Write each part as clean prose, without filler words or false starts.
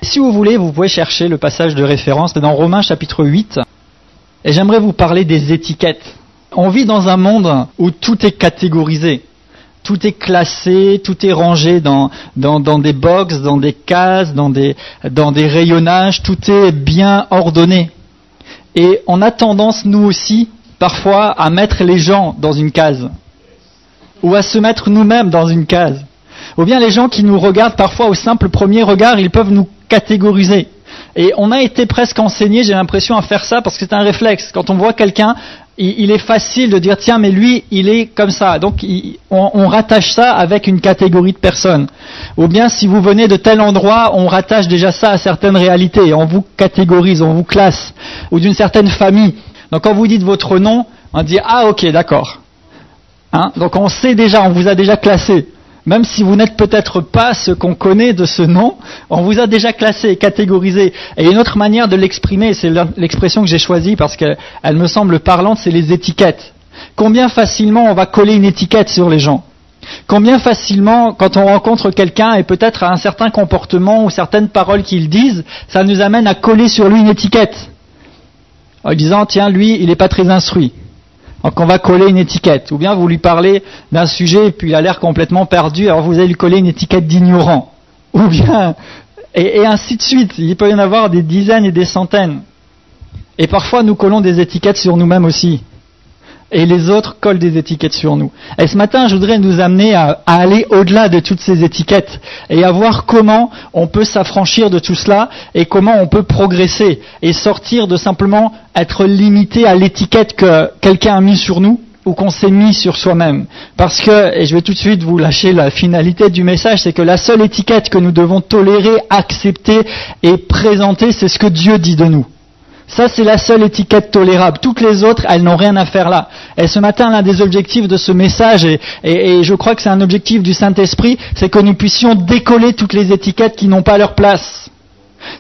Si vous voulez, vous pouvez chercher le passage de référence, c'est dans Romains chapitre 8, et j'aimerais vous parler des étiquettes. On vit dans un monde où tout est catégorisé, tout est classé, tout est rangé dans des box, dans des cases, dans des rayonnages, tout est bien ordonné. Et on a tendance, nous aussi, parfois, à mettre les gens dans une case, ou à se mettre nous-mêmes dans une case. Ou bien les gens qui nous regardent, parfois au simple premier regard, ils peuvent nous catégoriser. Et on a été presque enseigné, j'ai l'impression, à faire ça parce que c'est un réflexe. Quand on voit quelqu'un, il est facile de dire tiens, mais lui, il est comme ça. Donc on rattache ça avec une catégorie de personnes. Ou bien si vous venez de tel endroit, on rattache déjà ça à certaines réalités. On vous catégorise, on vous classe. Ou d'une certaine famille. Donc quand vous dites votre nom, on dit ah ok, d'accord. Donc on sait déjà, on vous a déjà classé. Même si vous n'êtes peut-être pas ce qu'on connaît de ce nom, on vous a déjà classé, catégorisé. Et une autre manière de l'exprimer, c'est l'expression que j'ai choisie parce qu'elle me semble parlante, c'est les étiquettes. Combien facilement on va coller une étiquette sur les gens ? Combien facilement, quand on rencontre quelqu'un et peut-être à un certain comportement ou certaines paroles qu'ils disent, ça nous amène à coller sur lui une étiquette. En lui disant, tiens, lui, il n'est pas très instruit. Donc on va coller une étiquette. Ou bien vous lui parlez d'un sujet et puis il a l'air complètement perdu, alors vous allez lui coller une étiquette d'ignorant. Ou bien, et ainsi de suite. Il peut y en avoir des dizaines et des centaines. Et parfois nous collons des étiquettes sur nous-mêmes aussi. Et les autres collent des étiquettes sur nous. Et ce matin, je voudrais nous amener à aller au-delà de toutes ces étiquettes et à voir comment on peut s'affranchir de tout cela et comment on peut progresser et sortir de simplement être limité à l'étiquette que quelqu'un a mis sur nous ou qu'on s'est mis sur soi-même. Parce que, et je vais tout de suite vous lâcher la finalité du message, c'est que la seule étiquette que nous devons tolérer, accepter et présenter, c'est ce que Dieu dit de nous. Ça, c'est la seule étiquette tolérable. Toutes les autres, elles n'ont rien à faire là. Et ce matin, l'un des objectifs de ce message, et je crois que c'est un objectif du Saint-Esprit, c'est que nous puissions décoller toutes les étiquettes qui n'ont pas leur place.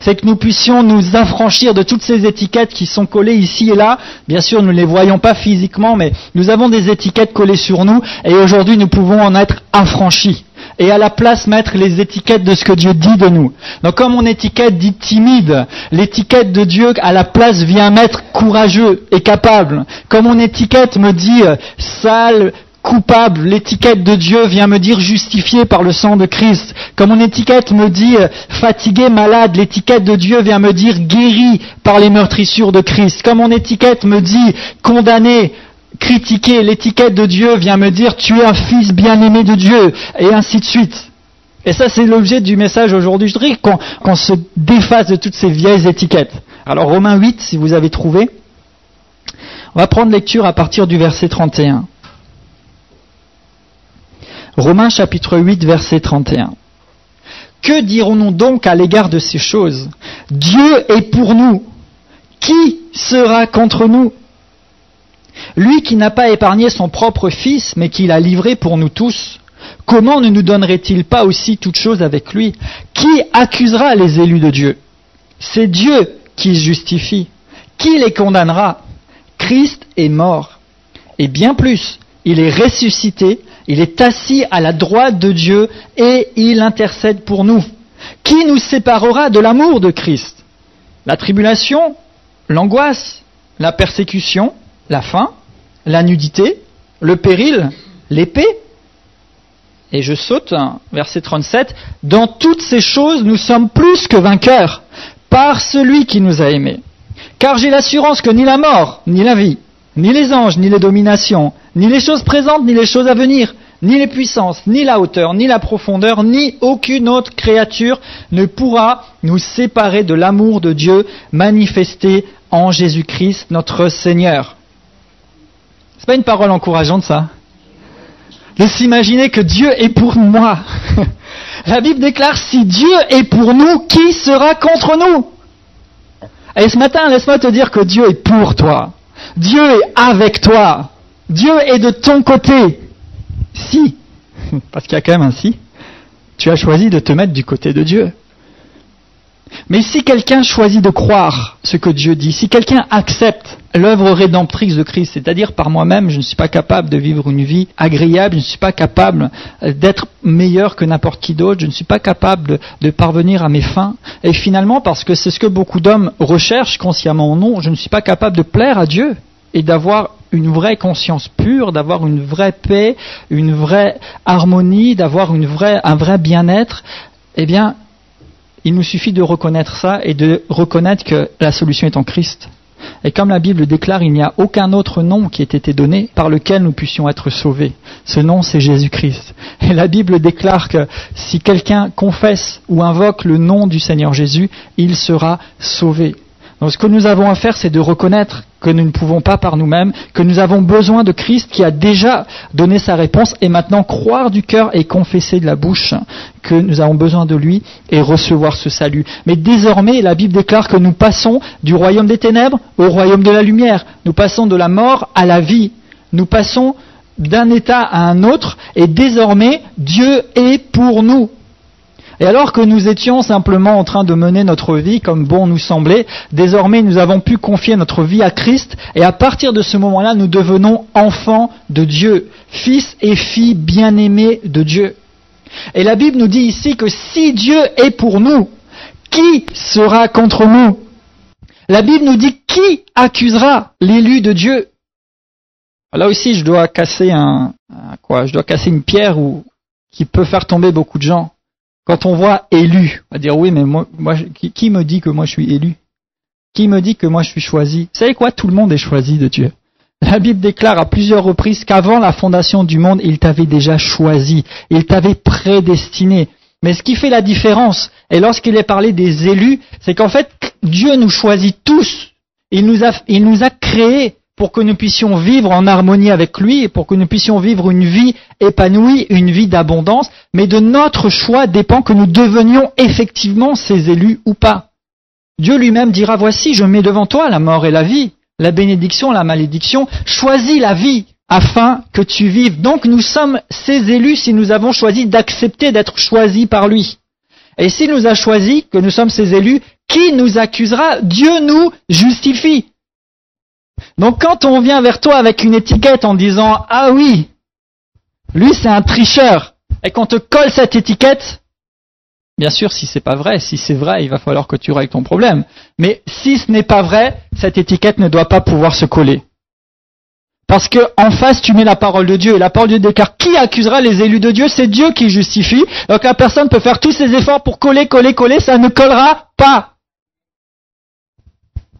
C'est que nous puissions nous affranchir de toutes ces étiquettes qui sont collées ici et là. Bien sûr, nous ne les voyons pas physiquement, mais nous avons des étiquettes collées sur nous, et aujourd'hui, nous pouvons en être affranchis. Et à la place mettre les étiquettes de ce que Dieu dit de nous. Donc comme mon étiquette dit timide, l'étiquette de Dieu à la place vient mettre courageux et capable. Comme mon étiquette me dit sale, coupable, l'étiquette de Dieu vient me dire justifié par le sang de Christ. Comme mon étiquette me dit fatigué, malade, l'étiquette de Dieu vient me dire guéri par les meurtrissures de Christ. Comme mon étiquette me dit condamné, critiquer, l'étiquette de Dieu vient me dire tu es un fils bien-aimé de Dieu, et ainsi de suite. Et ça, c'est l'objet du message aujourd'hui. Je voudrais qu'on se défasse de toutes ces vieilles étiquettes. Alors Romains 8, si vous avez trouvé, on va prendre lecture à partir du verset 31. Romains chapitre 8, verset 31. Que dirons-nous donc à l'égard de ces choses ? Dieu est pour nous. Qui sera contre nous ? Lui qui n'a pas épargné son propre Fils, mais qui l'a livré pour nous tous, comment ne nous donnerait-il pas aussi toutes choses avec lui ? Qui accusera les élus de Dieu ? C'est Dieu qui justifie. Qui les condamnera ? Christ est mort. Et bien plus, il est ressuscité, il est assis à la droite de Dieu et il intercède pour nous. Qui nous séparera de l'amour de Christ ? La tribulation, l'angoisse, la persécution, la faim, la nudité, le péril, l'épée. Et je saute, verset 37, « Dans toutes ces choses, nous sommes plus que vainqueurs, par celui qui nous a aimés. Car j'ai l'assurance que ni la mort, ni la vie, ni les anges, ni les dominations, ni les choses présentes, ni les choses à venir, ni les puissances, ni la hauteur, ni la profondeur, ni aucune autre créature ne pourra nous séparer de l'amour de Dieu manifesté en Jésus-Christ, notre Seigneur. » C'est pas une parole encourageante, ça ? De s'imaginer que Dieu est pour moi. La Bible déclare, si Dieu est pour nous, qui sera contre nous ? Et ce matin, laisse-moi te dire que Dieu est pour toi. Dieu est avec toi. Dieu est de ton côté. Si, parce qu'il y a quand même un si, tu as choisi de te mettre du côté de Dieu. Mais si quelqu'un choisit de croire ce que Dieu dit, si quelqu'un accepte l'œuvre rédemptrice de Christ, c'est-à-dire par moi-même, je ne suis pas capable de vivre une vie agréable, je ne suis pas capable d'être meilleur que n'importe qui d'autre, je ne suis pas capable de parvenir à mes fins, et finalement, parce que c'est ce que beaucoup d'hommes recherchent consciemment ou non, je ne suis pas capable de plaire à Dieu et d'avoir une vraie conscience pure, d'avoir une vraie paix, une vraie harmonie, d'avoir un vrai bien-être, eh bien, il nous suffit de reconnaître ça et de reconnaître que la solution est en Christ. Et comme la Bible déclare, il n'y a aucun autre nom qui ait été donné par lequel nous puissions être sauvés. Ce nom, c'est Jésus-Christ. Et la Bible déclare que si quelqu'un confesse ou invoque le nom du Seigneur Jésus, il sera sauvé. Donc ce que nous avons à faire, c'est de reconnaître que nous ne pouvons pas par nous-mêmes, que nous avons besoin de Christ qui a déjà donné sa réponse, et maintenant croire du cœur et confesser de la bouche que nous avons besoin de lui et recevoir ce salut. Mais désormais, la Bible déclare que nous passons du royaume des ténèbres au royaume de la lumière. Nous passons de la mort à la vie. Nous passons d'un état à un autre, et désormais, Dieu est pour nous. Et alors que nous étions simplement en train de mener notre vie comme bon nous semblait, désormais nous avons pu confier notre vie à Christ, et à partir de ce moment-là, nous devenons enfants de Dieu, fils et filles bien-aimés de Dieu. Et la Bible nous dit ici que si Dieu est pour nous, qui sera contre nous? La Bible nous dit qui accusera l'élu de Dieu? Là aussi, je dois casser une pierre qui peut faire tomber beaucoup de gens. Quand on voit élu, on va dire oui, mais moi qui me dit que moi je suis élu? Qui me dit que moi je suis choisi? Vous savez quoi? Tout le monde est choisi de Dieu. La Bible déclare à plusieurs reprises qu'avant la fondation du monde, il t'avait déjà choisi, il t'avait prédestiné. Mais ce qui fait la différence, et lorsqu'il est parlé des élus, c'est qu'en fait, Dieu nous choisit tous. Il nous a créés pour que nous puissions vivre en harmonie avec lui et pour que nous puissions vivre une vie épanouie, une vie d'abondance, mais de notre choix dépend que nous devenions effectivement ces élus ou pas. Dieu lui-même dira, voici, je mets devant toi la mort et la vie, la bénédiction, la malédiction, choisis la vie afin que tu vives. Donc nous sommes ces élus si nous avons choisi d'accepter d'être choisis par lui. Et s'il nous a choisis, que nous sommes ces élus, qui nous accusera? Dieu nous justifie. Donc quand on vient vers toi avec une étiquette en disant « Ah oui, lui c'est un tricheur » et qu'on te colle cette étiquette, bien sûr si c'est pas vrai, si c'est vrai, il va falloir que tu règles ton problème. Mais si ce n'est pas vrai, cette étiquette ne doit pas pouvoir se coller. Parce que en face tu mets la parole de Dieu, et la parole de Dieu déclare qui accusera les élus de Dieu? C'est Dieu qui justifie. Donc la personne peut faire tous ses efforts pour coller, ça ne collera pas.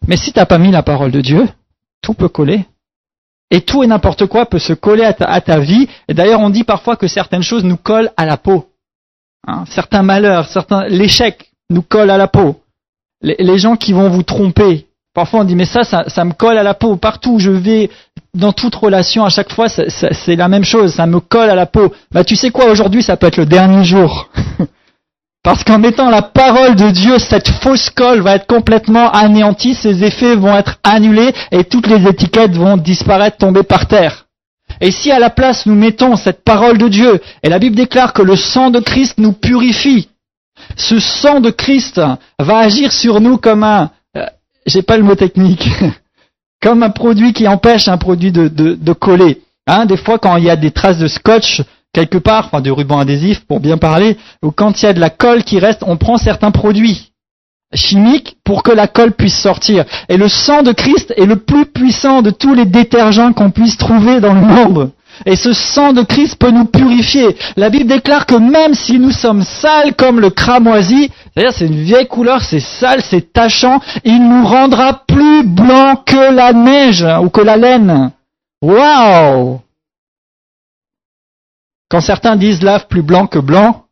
Mais si tu n'as pas mis la parole de Dieu, tout peut coller. Et tout et n'importe quoi peut se coller à ta vie. Et d'ailleurs, on dit parfois que certaines choses nous collent à la peau. Certains malheurs, l'échec nous colle à la peau. Les gens qui vont vous tromper. Parfois, on dit, mais ça me colle à la peau. Partout où je vais, dans toute relation, à chaque fois, c'est la même chose. Ça me colle à la peau. Bah, tu sais quoi, aujourd'hui, ça peut être le dernier jour. Parce qu'en mettant la parole de Dieu, cette fausse colle va être complètement anéantie, ses effets vont être annulés et toutes les étiquettes vont disparaître, tomber par terre. Et si à la place nous mettons cette parole de Dieu, et la Bible déclare que le sang de Christ nous purifie, ce sang de Christ va agir sur nous comme j'ai pas le mot technique, comme un produit qui empêche un produit de coller. Des fois quand il y a des traces de scotch, quelque part, de ruban adhésif pour bien parler, ou quand il y a de la colle qui reste, on prend certains produits chimiques pour que la colle puisse sortir. Et le sang de Christ est le plus puissant de tous les détergents qu'on puisse trouver dans le monde. Et ce sang de Christ peut nous purifier. La Bible déclare que même si nous sommes sales comme le cramoisi, c'est-à-dire c'est une vieille couleur, c'est sale, c'est tachant, il nous rendra plus blanc que la neige ou que la laine. Waouh! Quand certains disent lave plus blanc que blanc,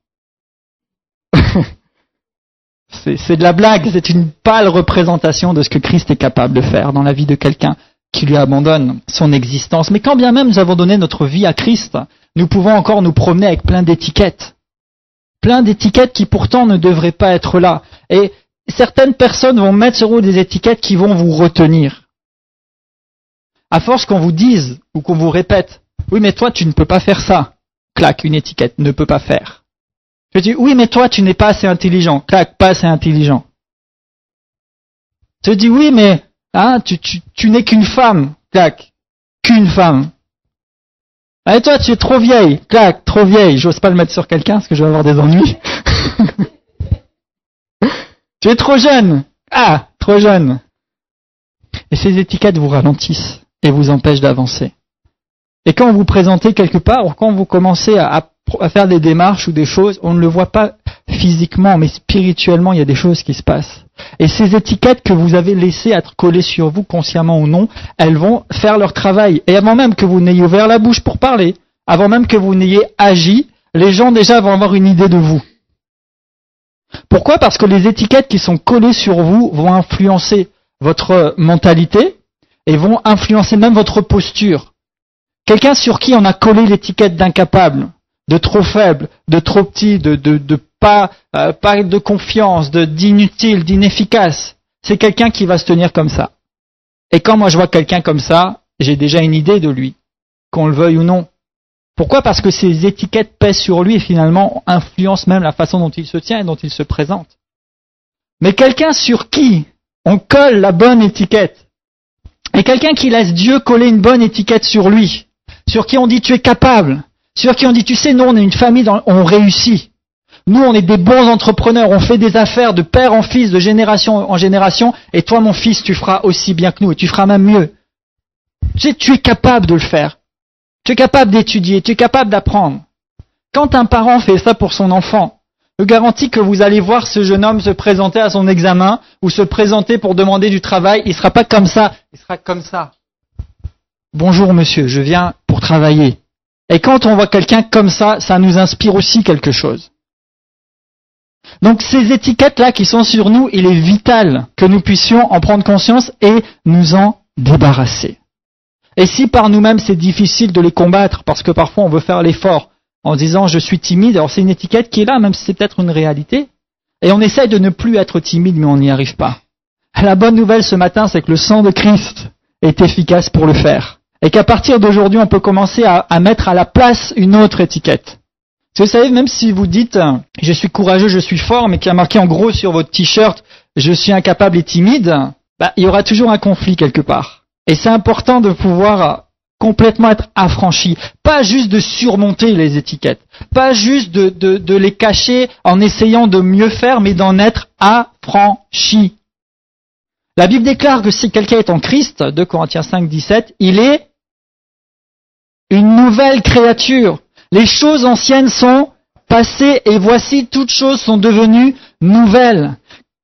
c'est de la blague, c'est une pâle représentation de ce que Christ est capable de faire dans la vie de quelqu'un qui lui abandonne son existence. Mais quand bien même nous avons donné notre vie à Christ, nous pouvons encore nous promener avec plein d'étiquettes qui pourtant ne devraient pas être là. Et certaines personnes vont mettre sur vous des étiquettes qui vont vous retenir. À force qu'on vous dise ou qu'on vous répète, oui mais toi tu ne peux pas faire ça. Clac, une étiquette, ne peut pas faire. Je dis, oui, mais toi, tu n'es pas assez intelligent. Clac, pas assez intelligent. te dit oui, mais tu n'es qu'une femme, clac, qu'une femme. Et toi, tu es trop vieille, clac, trop vieille. J'ose pas le mettre sur quelqu'un parce que je vais avoir des ennuis. Tu es trop jeune, trop jeune. Et ces étiquettes vous ralentissent et vous empêchent d'avancer. Et quand vous vous présentez quelque part, ou quand vous commencez à faire des démarches ou des choses, on ne le voit pas physiquement, mais spirituellement, il y a des choses qui se passent. Et ces étiquettes que vous avez laissées être collées sur vous, consciemment ou non, elles vont faire leur travail. Et avant même que vous n'ayez ouvert la bouche pour parler, avant même que vous n'ayez agi, les gens déjà vont avoir une idée de vous. Pourquoi ? Parce que les étiquettes qui sont collées sur vous vont influencer votre mentalité et vont influencer même votre posture. Quelqu'un sur qui on a collé l'étiquette d'incapable, de trop faible, de trop petit, de pas de confiance, d'inutile, d'inefficace, c'est quelqu'un qui va se tenir comme ça. Et quand moi je vois quelqu'un comme ça, j'ai déjà une idée de lui, qu'on le veuille ou non. Pourquoi ? Parce que ces étiquettes pèsent sur lui et finalement influencent même la façon dont il se tient et dont il se présente. Mais quelqu'un sur qui on colle la bonne étiquette, et quelqu'un qui laisse Dieu coller une bonne étiquette sur lui, sur qui on dit tu es capable, sur qui on dit tu sais, nous on est une famille, on réussit. Nous on est des bons entrepreneurs, on fait des affaires de père en fils, de génération en génération, et toi mon fils tu feras aussi bien que nous, et tu feras même mieux. Tu sais, tu es capable de le faire. Tu es capable d'étudier, tu es capable d'apprendre. Quand un parent fait ça pour son enfant, je garantis que vous allez voir ce jeune homme se présenter à son examen ou se présenter pour demander du travail, il ne sera pas comme ça, il sera comme ça. Bonjour monsieur, je viens pour travailler. Et quand on voit quelqu'un comme ça, ça nous inspire aussi quelque chose. Donc ces étiquettes-là qui sont sur nous, il est vital que nous puissions en prendre conscience et nous en débarrasser. Et si par nous-mêmes c'est difficile de les combattre, parce que parfois on veut faire l'effort en disant je suis timide, alors c'est une étiquette qui est là, même si c'est peut-être une réalité, et on essaie de ne plus être timide, mais on n'y arrive pas. La bonne nouvelle ce matin, c'est que le sang de Christ est efficace pour le faire. Et qu'à partir d'aujourd'hui, on peut commencer à mettre à la place une autre étiquette. Parce que vous savez, même si vous dites « je suis courageux, je suis fort », mais qu'il y a marqué en gros sur votre t-shirt « je suis incapable et timide », il y aura toujours un conflit quelque part. Et c'est important de pouvoir complètement être affranchi. Pas juste de surmonter les étiquettes, pas juste de les cacher en essayant de mieux faire, mais d'en être affranchi. La Bible déclare que si quelqu'un est en Christ, 2 Corinthiens 5, 17, il est une nouvelle créature. Les choses anciennes sont passées et voici toutes choses sont devenues nouvelles.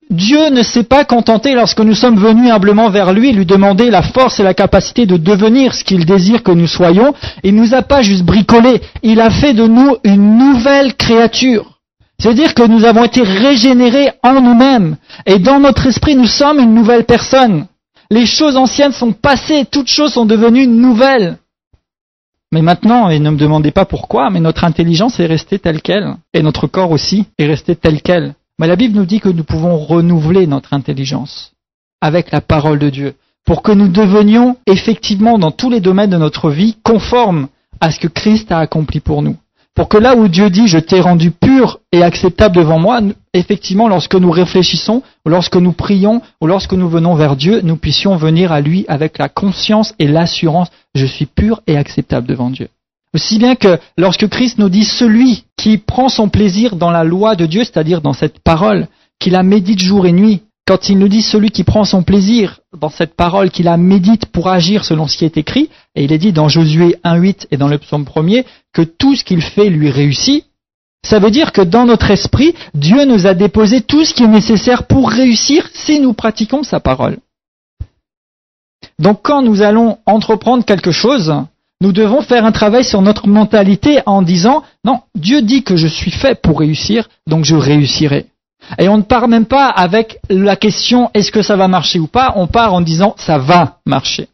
Dieu ne s'est pas contenté lorsque nous sommes venus humblement vers lui, lui demander la force et la capacité de devenir ce qu'il désire que nous soyons. Il ne nous a pas juste bricolé, il a fait de nous une nouvelle créature. C'est-à-dire que nous avons été régénérés en nous-mêmes. Et dans notre esprit, nous sommes une nouvelle personne. Les choses anciennes sont passées, toutes choses sont devenues nouvelles. Mais maintenant, et ne me demandez pas pourquoi, mais notre intelligence est restée telle qu'elle. Et notre corps aussi est resté tel quel. Mais la Bible nous dit que nous pouvons renouveler notre intelligence avec la parole de Dieu, pour que nous devenions effectivement dans tous les domaines de notre vie conformes à ce que Christ a accompli pour nous. Pour que là où Dieu dit « je t'ai rendu pur et acceptable devant moi », effectivement lorsque nous réfléchissons, ou lorsque nous prions, ou lorsque nous venons vers Dieu, nous puissions venir à lui avec la conscience et l'assurance « je suis pur et acceptable devant Dieu ». Aussi bien que lorsque Christ nous dit « celui qui prend son plaisir dans la loi de Dieu », c'est-à-dire dans cette parole, qui la médite jour et nuit, quand il nous dit « celui qui prend son plaisir dans cette parole, qui la médite pour agir selon ce qui est écrit », et il est dit dans Josué 1.8 et dans le psaume 1er que tout ce qu'il fait lui réussit, ça veut dire que dans notre esprit, Dieu nous a déposé tout ce qui est nécessaire pour réussir si nous pratiquons sa parole. Donc quand nous allons entreprendre quelque chose, nous devons faire un travail sur notre mentalité en disant « non, Dieu dit que je suis fait pour réussir, donc je réussirai ». Et on ne part même pas avec la question « est-ce que ça va marcher ou pas ?» On part en disant « ça va marcher ».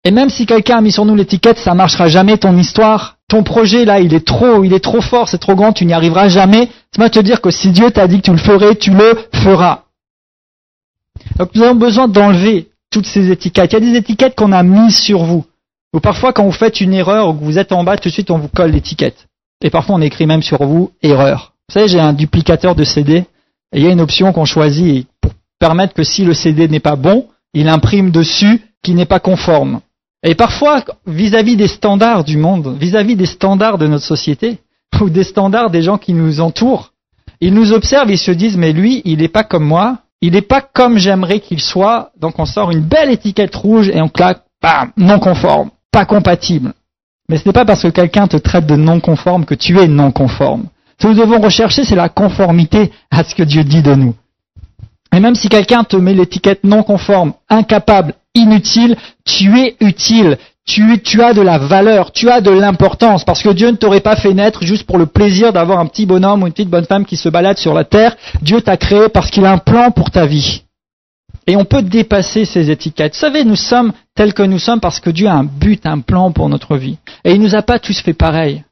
Et même si quelqu'un a mis sur nous l'étiquette « ça marchera jamais ton histoire », ton projet là il est trop fort, c'est trop grand, tu n'y arriveras jamais, ça va te dire que si Dieu t'a dit que tu le ferais, tu le feras. Donc nous avons besoin d'enlever toutes ces étiquettes. Il y a des étiquettes qu'on a mises sur vous. Ou parfois quand vous faites une erreur ou que vous êtes en bas, tout de suite on vous colle l'étiquette. Et parfois on écrit même sur vous « erreur ». Vous savez, j'ai un duplicateur de CD et il y a une option qu'on choisit pour permettre que si le CD n'est pas bon, il imprime dessus qui n'est pas conforme. Et parfois, vis-à-vis des standards du monde, vis-à-vis des standards de notre société, ou des standards des gens qui nous entourent, ils nous observent, ils se disent, mais lui, il n'est pas comme moi, il n'est pas comme j'aimerais qu'il soit, donc on sort une belle étiquette rouge et on claque, bam, non conforme, pas compatible. Mais ce n'est pas parce que quelqu'un te traite de non conforme que tu es non conforme. Ce que nous devons rechercher, c'est la conformité à ce que Dieu dit de nous. Et même si quelqu'un te met l'étiquette non conforme, incapable, inutile, tu es utile, tu as de la valeur, tu as de l'importance, parce que Dieu ne t'aurait pas fait naître juste pour le plaisir d'avoir un petit bonhomme ou une petite bonne femme qui se balade sur la terre. Dieu t'a créé parce qu'il a un plan pour ta vie. Et on peut dépasser ces étiquettes. Vous savez, nous sommes tels que nous sommes parce que Dieu a un but, un plan pour notre vie. Et il nous a pas tous fait pareil.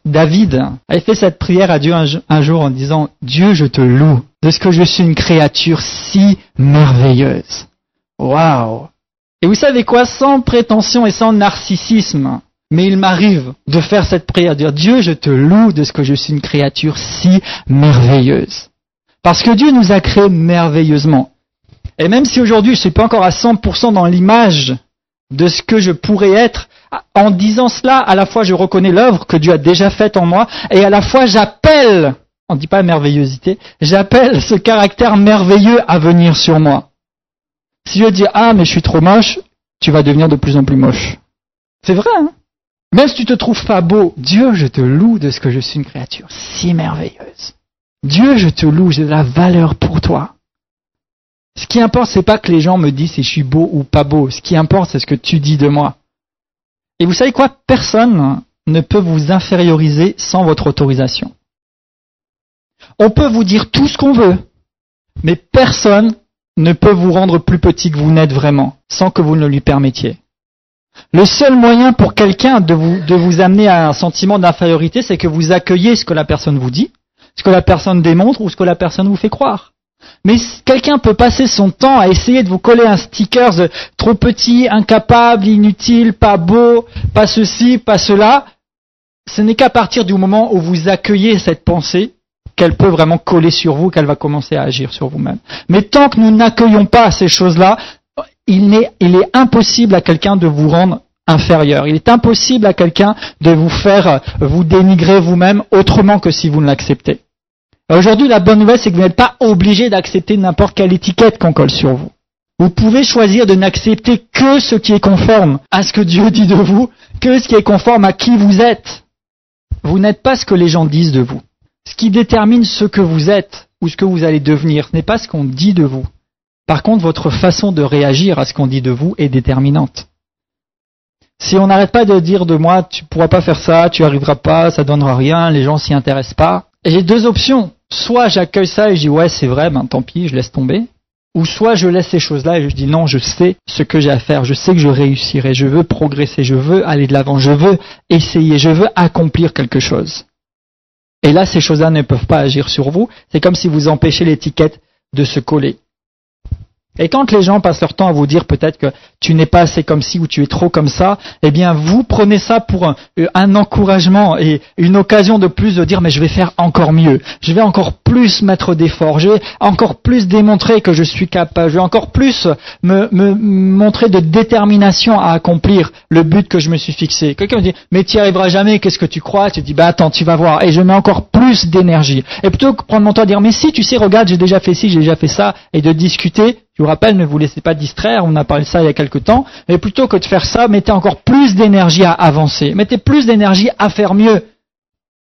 David avait fait cette prière à Dieu un jour en disant « Dieu, je te loue de ce que je suis une créature si merveilleuse. » Waouh! Et vous savez quoi? Sans prétention et sans narcissisme, mais il m'arrive de faire cette prière, de dire « Dieu, je te loue de ce que je suis une créature si merveilleuse. » Parce que Dieu nous a créés merveilleusement. Et même si aujourd'hui je ne suis pas encore à 100% dans l'image de ce que je pourrais être, en disant cela, à la fois je reconnais l'œuvre que Dieu a déjà faite en moi, et à la fois j'appelle, on ne dit pas merveillosité, j'appelle ce caractère merveilleux à venir sur moi. Si je dis « Ah, mais je suis trop moche », tu vas devenir de plus en plus moche. C'est vrai, hein? Même si tu te trouves pas beau, Dieu, je te loue de ce que je suis une créature si merveilleuse. Dieu, je te loue, j'ai de la valeur pour toi. Ce qui importe, c'est pas que les gens me disent si je suis beau ou pas beau. Ce qui importe, c'est ce que tu dis de moi. Et vous savez quoi? Personne ne peut vous inférioriser sans votre autorisation. On peut vous dire tout ce qu'on veut, mais personne ne peut vous rendre plus petit que vous n'êtes vraiment, sans que vous ne lui permettiez. Le seul moyen pour quelqu'un de vous amener à un sentiment d'infériorité, c'est que vous accueillez ce que la personne vous dit, ce que la personne démontre ou ce que la personne vous fait croire. Mais quelqu'un peut passer son temps à essayer de vous coller un sticker trop petit, incapable, inutile, pas beau, pas ceci, pas cela. Ce n'est qu'à partir du moment où vous accueillez cette pensée qu'elle peut vraiment coller sur vous, qu'elle va commencer à agir sur vous-même. Mais tant que nous n'accueillons pas ces choses-là, il est impossible à quelqu'un de vous rendre inférieur. Il est impossible à quelqu'un de vous faire vous dénigrer vous-même autrement que si vous ne l'acceptez. Aujourd'hui, la bonne nouvelle, c'est que vous n'êtes pas obligé d'accepter n'importe quelle étiquette qu'on colle sur vous. Vous pouvez choisir de n'accepter que ce qui est conforme à ce que Dieu dit de vous, que ce qui est conforme à qui vous êtes. Vous n'êtes pas ce que les gens disent de vous. Ce qui détermine ce que vous êtes ou ce que vous allez devenir, ce n'est pas ce qu'on dit de vous. Par contre, votre façon de réagir à ce qu'on dit de vous est déterminante. Si on n'arrête pas de dire de moi, tu ne pourras pas faire ça, tu n'y arriveras pas, ça ne donnera rien, les gens s'y intéressent pas. Et j'ai deux options. Soit j'accueille ça et je dis ouais c'est vrai, ben tant pis, je laisse tomber. Ou soit je laisse ces choses-là et je dis non, je sais ce que j'ai à faire, je sais que je réussirai, je veux progresser, je veux aller de l'avant, je veux essayer, je veux accomplir quelque chose. Et là, ces choses-là ne peuvent pas agir sur vous. C'est comme si vous empêchez l'étiquette de se coller. Et quand les gens passent leur temps à vous dire peut-être que tu n'es pas assez comme ci ou tu es trop comme ça, eh bien vous prenez ça pour un encouragement et une occasion de plus de dire mais je vais faire encore mieux, je vais encore plus mettre d'efforts, je vais encore plus démontrer que je suis capable, je vais encore plus me montrer de détermination à accomplir le but que je me suis fixé. Quelqu'un me dit mais tu n'y arriveras jamais, qu'est-ce que tu crois? Tu dis bah attends, tu vas voir, et je mets encore plus d'énergie. Et plutôt que prendre mon temps à dire mais si tu sais, regarde, j'ai déjà fait ci, j'ai déjà fait ça, et de discuter. Je vous rappelle, ne vous laissez pas distraire, on a parlé de ça il y a quelque temps, mais plutôt que de faire ça, mettez encore plus d'énergie à avancer, mettez plus d'énergie à faire mieux.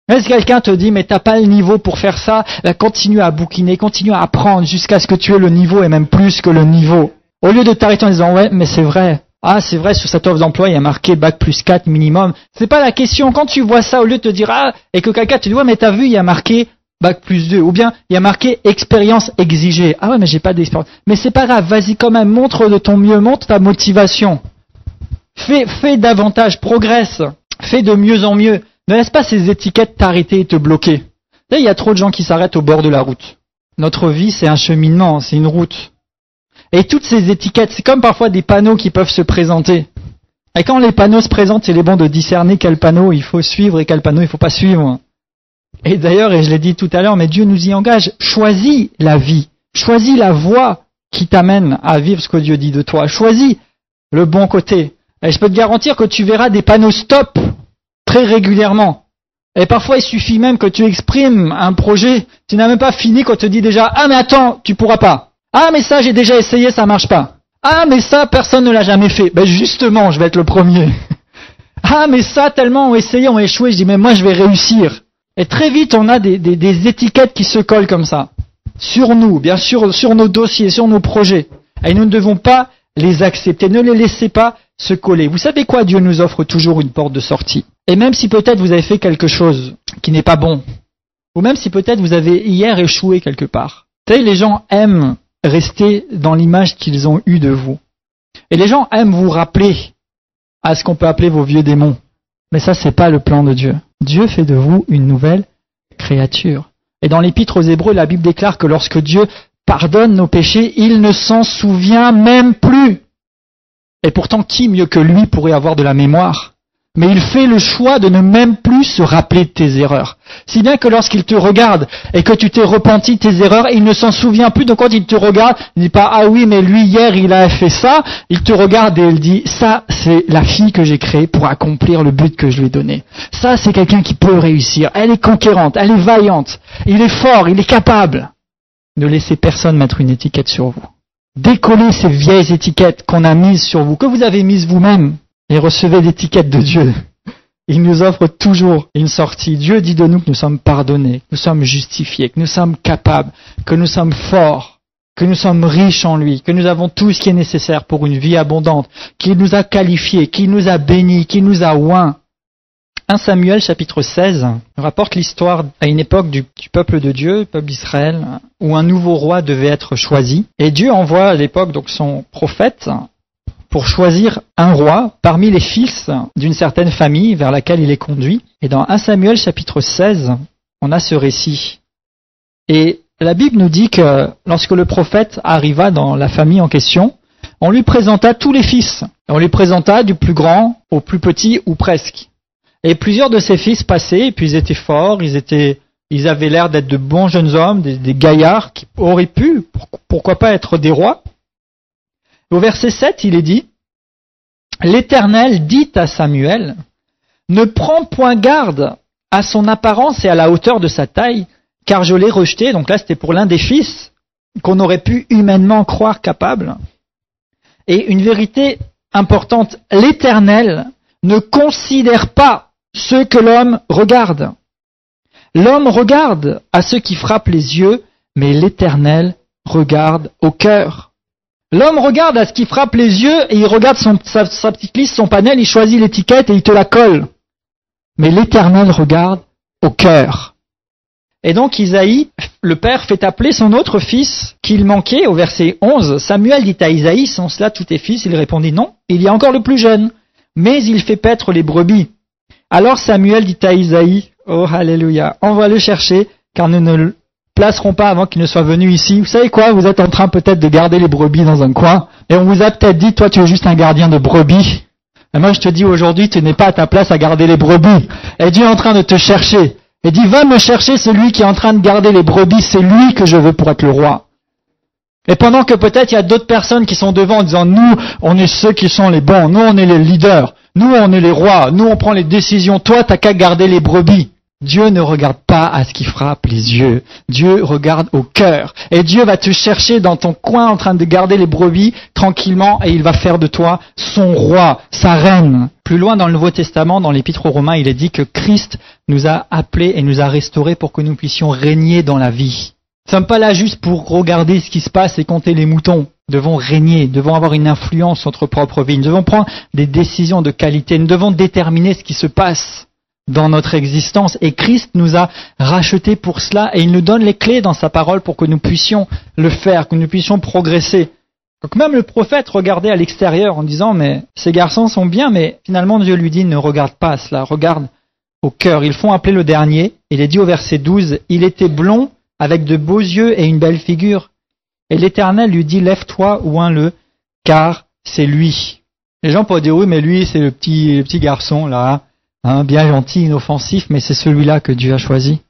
Mais si quelqu'un te dit, mais t'as pas le niveau pour faire ça, ben continue à bouquiner, continue à apprendre jusqu'à ce que tu aies le niveau et même plus que le niveau. Au lieu de t'arrêter en disant, ouais, mais c'est vrai. Ah, c'est vrai, sur cette offre d'emploi, il y a marqué Bac plus 4 minimum. C'est pas la question. Quand tu vois ça, au lieu de te dire, ah, et que quelqu'un te dit, ouais, mais t'as vu, il y a marqué Bac plus 2, ou bien il y a marqué expérience exigée. Ah ouais, mais j'ai pas d'expérience. Mais c'est pas grave, vas-y quand même, montre de ton mieux, montre ta motivation. Fais davantage, progresse, fais de mieux en mieux. Ne laisse pas ces étiquettes t'arrêter et te bloquer. Là, il y a trop de gens qui s'arrêtent au bord de la route. Notre vie, c'est un cheminement, c'est une route. Et toutes ces étiquettes, c'est comme parfois des panneaux qui peuvent se présenter. Et quand les panneaux se présentent, il est bon de discerner quel panneau il faut suivre et quel panneau il faut pas suivre. Et d'ailleurs, et je l'ai dit tout à l'heure, mais Dieu nous y engage, choisis la vie Choisis la voie qui t'amène à vivre ce que Dieu dit de toi. Choisis le bon côté. Et je peux te garantir que tu verras des panneaux stop très régulièrement. Et parfois, il suffit même que tu exprimes un projet. Tu n'as même pas fini qu'on te dit déjà « Ah, mais attends, tu pourras pas. Ah, mais ça, j'ai déjà essayé, ça marche pas. Ah, mais ça, personne ne l'a jamais fait. » Ben justement, je vais être le premier. Ah, mais ça, tellement ont essayé, ont échoué. Je dis « Mais moi, je vais réussir. » Et très vite, on a des étiquettes qui se collent comme ça. Sur nous, bien sûr, sur nos dossiers, sur nos projets. Et nous ne devons pas les accepter. Ne les laissez pas se coller. Vous savez quoi? Dieu nous offre toujours une porte de sortie. Et même si peut-être vous avez fait quelque chose qui n'est pas bon, ou même si peut-être vous avez hier échoué quelque part. Vous savez, les gens aiment rester dans l'image qu'ils ont eue de vous. Et les gens aiment vous rappeler à ce qu'on peut appeler vos vieux démons. Mais ça, c'est pas le plan de Dieu. Dieu fait de vous une nouvelle créature. Et dans l'Épître aux Hébreux, la Bible déclare que lorsque Dieu pardonne nos péchés, il ne s'en souvient même plus. Et pourtant, qui mieux que lui pourrait avoir de la mémoire? Mais il fait le choix de ne même plus se rappeler de tes erreurs. Si bien que lorsqu'il te regarde et que tu t'es repenti de tes erreurs, il ne s'en souvient plus. Donc quand il te regarde, il ne dit pas « Ah oui, mais lui hier il a fait ça ». Il te regarde et il dit « Ça, c'est la fille que j'ai créée pour accomplir le but que je lui ai donné. Ça, c'est quelqu'un qui peut réussir. Elle est conquérante, elle est vaillante. Il est fort, il est capable. » Ne laissez personne mettre une étiquette sur vous. Décollez ces vieilles étiquettes qu'on a mises sur vous, que vous avez mises vous-même. Et recevez l'étiquette de Dieu. Il nous offre toujours une sortie. Dieu dit de nous que nous sommes pardonnés, que nous sommes justifiés, que nous sommes capables, que nous sommes forts, que nous sommes riches en lui, que nous avons tout ce qui est nécessaire pour une vie abondante, qu'il nous a qualifiés, qu'il nous a bénis, qu'il nous a oints. 1 Samuel chapitre 16 rapporte l'histoire à une époque du peuple de Dieu, le peuple d'Israël, où un nouveau roi devait être choisi. Et Dieu envoie à l'époque donc son prophète pour choisir un roi parmi les fils d'une certaine famille vers laquelle il est conduit. Et dans 1 Samuel chapitre 16, on a ce récit. Et la Bible nous dit que lorsque le prophète arriva dans la famille en question, on lui présenta tous les fils. On lui présenta du plus grand au plus petit ou presque. Et plusieurs de ses fils passaient, et puis ils étaient forts, ils avaient l'air d'être de bons jeunes hommes, des gaillards qui auraient pu, pourquoi pas, être des rois. Au verset 7, il est dit « L'Éternel dit à Samuel, ne prends point garde à son apparence et à la hauteur de sa taille, car je l'ai rejeté. » Donc là, c'était pour l'un des fils qu'on aurait pu humainement croire capable. Et une vérité importante, l'Éternel ne considère pas ceux que l'homme regarde. L'homme regarde à ceux qui frappent les yeux, mais l'Éternel regarde au cœur. L'homme regarde à ce qui frappe les yeux et il regarde sa petite liste, son panel, il choisit l'étiquette et il te la colle. Mais l'Éternel regarde au cœur. Et donc Isaïe, le père, fait appeler son autre fils qu'il manquait au verset 11. Samuel dit à Isaïe, sont cela tous tes fils? Il répondit non, il y a encore le plus jeune, mais il fait paître les brebis. Alors Samuel dit à Isaïe, oh alléluia, envoie le chercher, car nous ne le placerons pas avant qu'il ne soit venu ici. Vous savez quoi? Vous êtes en train peut-être de garder les brebis dans un coin, et on vous a peut-être dit, toi tu es juste un gardien de brebis. Et moi je te dis aujourd'hui, tu n'es pas à ta place à garder les brebis. Et Dieu est en train de te chercher. Et dit, va me chercher celui qui est en train de garder les brebis, c'est lui que je veux pour être le roi. Et pendant que peut-être il y a d'autres personnes qui sont devant en disant, nous, on est ceux qui sont les bons, nous on est les leaders, nous on est les rois, nous on prend les décisions, toi t'as qu'à garder les brebis. Dieu ne regarde pas à ce qui frappe les yeux. Dieu regarde au cœur. Et Dieu va te chercher dans ton coin en train de garder les brebis tranquillement et il va faire de toi son roi, sa reine. Plus loin dans le Nouveau Testament, dans l'Épître aux Romains, il est dit que Christ nous a appelés et nous a restaurés pour que nous puissions régner dans la vie. Nous ne sommes pas là juste pour regarder ce qui se passe et compter les moutons. Nous devons régner, nous devons avoir une influence sur notre propre vie. Nous devons prendre des décisions de qualité. Nous devons déterminer ce qui se passe dans notre existence. Et Christ nous a rachetés pour cela et il nous donne les clés dans sa parole pour que nous puissions le faire, que nous puissions progresser. Donc même le prophète regardait à l'extérieur en disant « Mais ces garçons sont bien », mais finalement Dieu lui dit « Ne regarde pas à cela, regarde au cœur ». Ils font appeler le dernier. Il est dit au verset 12 « Il était blond, avec de beaux yeux et une belle figure. Et l'Éternel lui dit « Lève-toi, oins-le, car c'est lui. » Les gens pourraient dire « Oui, mais lui, c'est le petit garçon là, hein, bien gentil, inoffensif, mais c'est celui-là que Dieu a choisi. »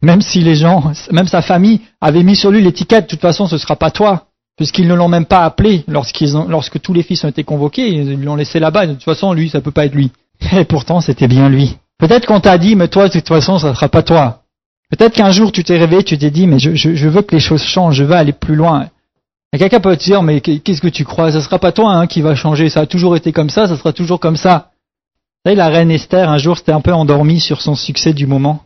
Même si les gens, même sa famille avait mis sur lui l'étiquette, de toute façon ce ne sera pas toi, puisqu'ils ne l'ont même pas appelé lorsque tous les fils ont été convoqués, ils l'ont laissé là-bas, de toute façon lui, ça peut pas être lui. Et pourtant c'était bien lui. Peut-être qu'on t'a dit, mais toi de toute façon ça ne sera pas toi. Peut-être qu'un jour tu t'es réveillé, tu t'es dit, mais je veux que les choses changent, je veux aller plus loin. Et quelqu'un peut te dire, mais qu'est-ce que tu crois? Ça ne sera pas toi qui va changer, ça a toujours été comme ça sera toujours comme ça. Vous savez, la reine Esther, un jour, s'était un peu endormie sur son succès du moment.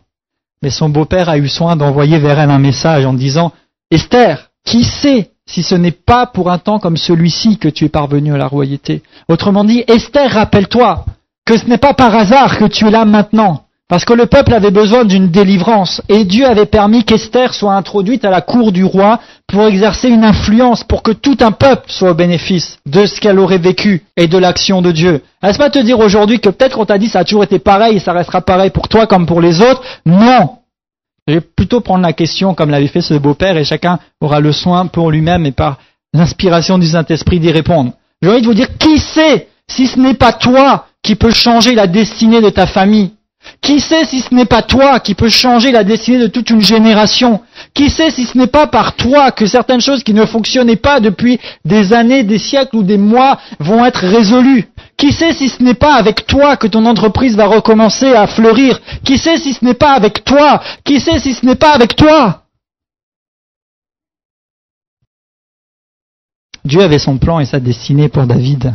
Mais son beau-père a eu soin d'envoyer vers elle un message en disant, Esther, qui sait si ce n'est pas pour un temps comme celui-ci que tu es parvenue à la royauté? Autrement dit, Esther, rappelle-toi que ce n'est pas par hasard que tu es là maintenant. Parce que le peuple avait besoin d'une délivrance et Dieu avait permis qu'Esther soit introduite à la cour du roi pour exercer une influence, pour que tout un peuple soit au bénéfice de ce qu'elle aurait vécu et de l'action de Dieu. Est-ce pas te dire aujourd'hui que peut-être qu'on t'a dit ça a toujours été pareil et ça restera pareil pour toi comme pour les autres? Non! Je vais plutôt prendre la question comme l'avait fait ce beau-père et chacun aura le soin pour lui-même et par l'inspiration du Saint-Esprit d'y répondre. J'ai envie de vous dire, qui sait si ce n'est pas toi qui peux changer la destinée de ta famille? Qui sait si ce n'est pas toi qui peux changer la destinée de toute une génération? Qui sait si ce n'est pas par toi que certaines choses qui ne fonctionnaient pas depuis des années, des siècles ou des mois vont être résolues? Qui sait si ce n'est pas avec toi que ton entreprise va recommencer à fleurir? Qui sait si ce n'est pas avec toi? Qui sait si ce n'est pas avec toi? Dieu avait son plan et sa destinée pour David.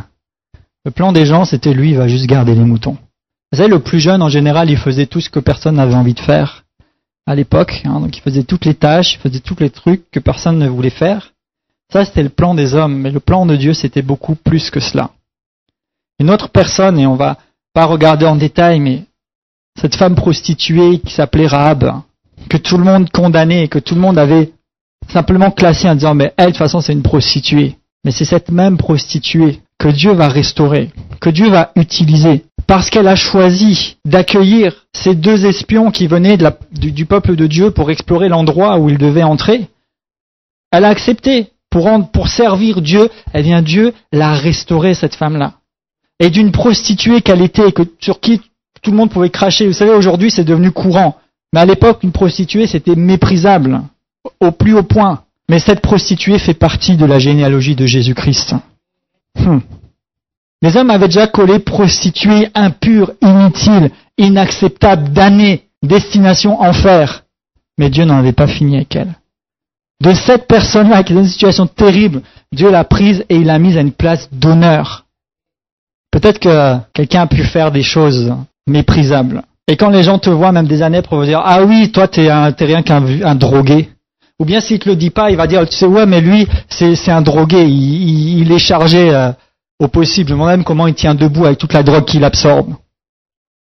Le plan des gens, c'était lui, il va juste garder les moutons. Vous savez, le plus jeune, en général, il faisait tout ce que personne n'avait envie de faire à l'époque. Donc il faisait toutes les tâches, il faisait tous les trucs que personne ne voulait faire. Ça, c'était le plan des hommes. Mais le plan de Dieu, c'était beaucoup plus que cela. Une autre personne, et on va pas regarder en détail, mais cette femme prostituée qui s'appelait Rahab, que tout le monde condamnait, que tout le monde avait simplement classée en disant, mais elle, de toute façon, c'est une prostituée. Mais c'est cette même prostituée que Dieu va restaurer, que Dieu va utiliser, parce qu'elle a choisi d'accueillir ces deux espions qui venaient du peuple de Dieu pour explorer l'endroit où ils devaient entrer. Elle a accepté pour servir Dieu. Eh bien, Dieu l'a restaurée, cette femme-là. Et d'une prostituée qu'elle était, sur qui tout le monde pouvait cracher. Vous savez, aujourd'hui, c'est devenu courant. Mais à l'époque, une prostituée, c'était méprisable, au plus haut point. Mais cette prostituée fait partie de la généalogie de Jésus-Christ. Les hommes avaient déjà collé prostituée, impure, inutile, inacceptable, damnée, destination enfer. Mais Dieu n'en avait pas fini avec elle. De cette personne-là, qui est dans une situation terrible, Dieu l'a prise et il l'a mise à une place d'honneur. Peut-être que quelqu'un a pu faire des choses méprisables. Et quand les gens te voient, même des années, pour vous dire, ah oui, toi t'es rien qu'un drogué. Ou bien s'il te le dit pas, il va dire, tu sais, ouais, mais lui, c'est un drogué, il est chargé au possible. Je me demande même comment il tient debout avec toute la drogue qu'il absorbe.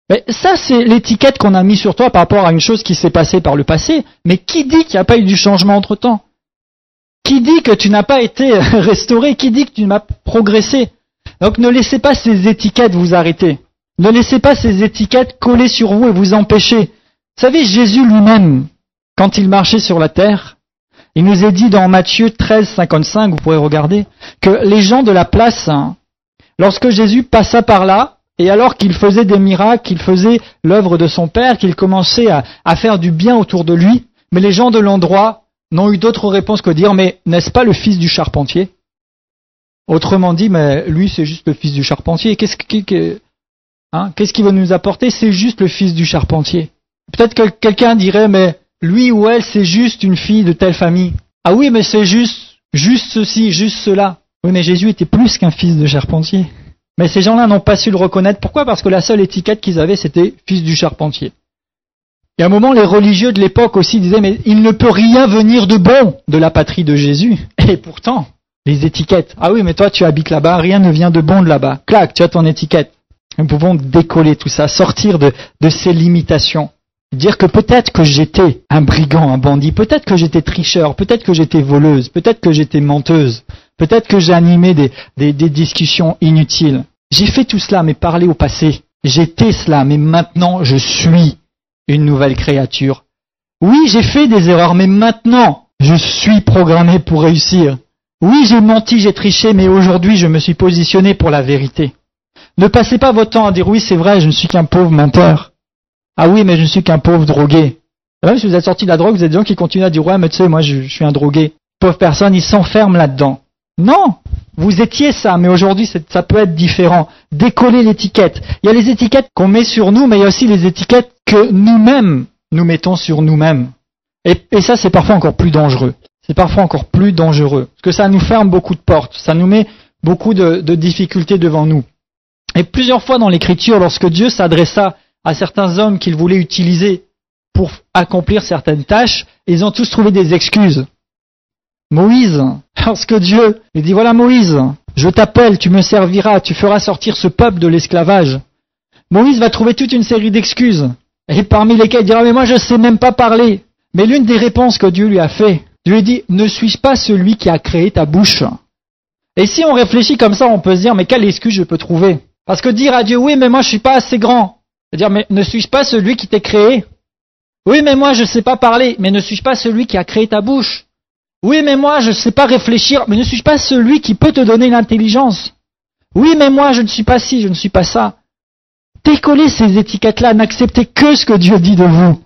Mais ça, c'est l'étiquette qu'on a mis sur toi par rapport à une chose qui s'est passée par le passé. Mais qui dit qu'il n'y a pas eu du changement entre-temps? Qui dit que tu n'as pas été restauré? Qui dit que tu n'as pas progressé? Donc ne laissez pas ces étiquettes vous arrêter. Ne laissez pas ces étiquettes coller sur vous et vous empêcher. Vous savez, Jésus lui-même, quand il marchait sur la terre, il nous est dit dans Matthieu 13, 55, vous pourrez regarder, que les gens de la place, lorsque Jésus passa par là, et alors qu'il faisait des miracles, qu'il faisait l'œuvre de son Père, qu'il commençait à faire du bien autour de lui, mais les gens de l'endroit n'ont eu d'autre réponse que dire, mais n'est-ce pas le fils du charpentier? Autrement dit, mais lui c'est juste le fils du charpentier. Qu'est-ce qu'il va nous apporter? C'est juste le fils du charpentier. Peut-être que quelqu'un dirait, mais lui ou elle c'est juste une fille de telle famille. Ah oui, mais c'est juste ceci, juste cela. Oui, mais Jésus était plus qu'un fils de charpentier. Mais ces gens-là n'ont pas su le reconnaître. Pourquoi? Parce que la seule étiquette qu'ils avaient, c'était fils du charpentier. Et à un moment, les religieux de l'époque aussi disaient, mais il ne peut rien venir de bon de la patrie de Jésus. Et pourtant, les étiquettes. Ah oui, mais toi, tu habites là-bas, rien ne vient de bon de là-bas. Clac, tu as ton étiquette. Nous pouvons décoller tout ça, sortir de ces limitations. Dire que peut-être que j'étais un brigand, un bandit, peut-être que j'étais tricheur, peut-être que j'étais voleuse, peut-être que j'étais menteuse, peut-être que j'ai animé des discussions inutiles. J'ai fait tout cela, mais parler au passé. J'étais cela, mais maintenant je suis une nouvelle créature. Oui, j'ai fait des erreurs, mais maintenant je suis programmé pour réussir. Oui, j'ai menti, j'ai triché, mais aujourd'hui je me suis positionné pour la vérité. Ne passez pas votre temps à dire oui, c'est vrai, je ne suis qu'un pauvre menteur. Ah oui, mais je ne suis qu'un pauvre drogué. Et même si vous êtes sorti de la drogue, vous êtes des gens qui continuent à dire « Ouais, mais tu sais, moi je suis un drogué ». Pauvre personne, il s'enferme là-dedans. Non, vous étiez ça, mais aujourd'hui ça peut être différent. Décoller l'étiquette. Il y a les étiquettes qu'on met sur nous, mais il y a aussi les étiquettes que nous-mêmes nous mettons sur nous-mêmes. Et ça, c'est parfois encore plus dangereux. C'est parfois encore plus dangereux, parce que ça nous ferme beaucoup de portes, ça nous met beaucoup de difficultés devant nous. Et plusieurs fois dans l'Écriture, lorsque Dieu s'adressa à certains hommes qu'il voulait utiliser pour accomplir certaines tâches, ils ont tous trouvé des excuses. Moïse, lorsque Dieu lui dit « Voilà Moïse, je t'appelle, tu me serviras, tu feras sortir ce peuple de l'esclavage », Moïse va trouver toute une série d'excuses, et parmi lesquelles il dira « Mais moi je ne sais même pas parler ». Mais l'une des réponses que Dieu lui a fait, Dieu lui dit « Ne suis-je pas celui qui a créé ta bouche ?» Et si on réfléchit comme ça, on peut se dire « Mais quelle excuse je peux trouver ?» Parce que dire à Dieu « Oui, mais moi je ne suis pas assez grand », c'est-à-dire « Mais ne suis-je pas celui qui t'ai créé ?» Oui, mais moi je ne sais pas parler, mais ne suis-je pas celui qui a créé ta bouche? Oui, mais moi je ne sais pas réfléchir, mais ne suis-je pas celui qui peut te donner l'intelligence? Oui, mais moi je ne suis pas ci, je ne suis pas ça. Décollez ces étiquettes-là, n'acceptez que ce que Dieu dit de vous.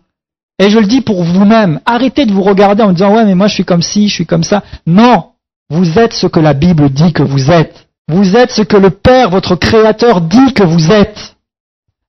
Et je le dis pour vous-même, arrêtez de vous regarder en disant « Ouais, mais moi je suis comme ci, je suis comme ça ». Non, vous êtes ce que la Bible dit que vous êtes. Vous êtes ce que le Père, votre Créateur, dit que vous êtes.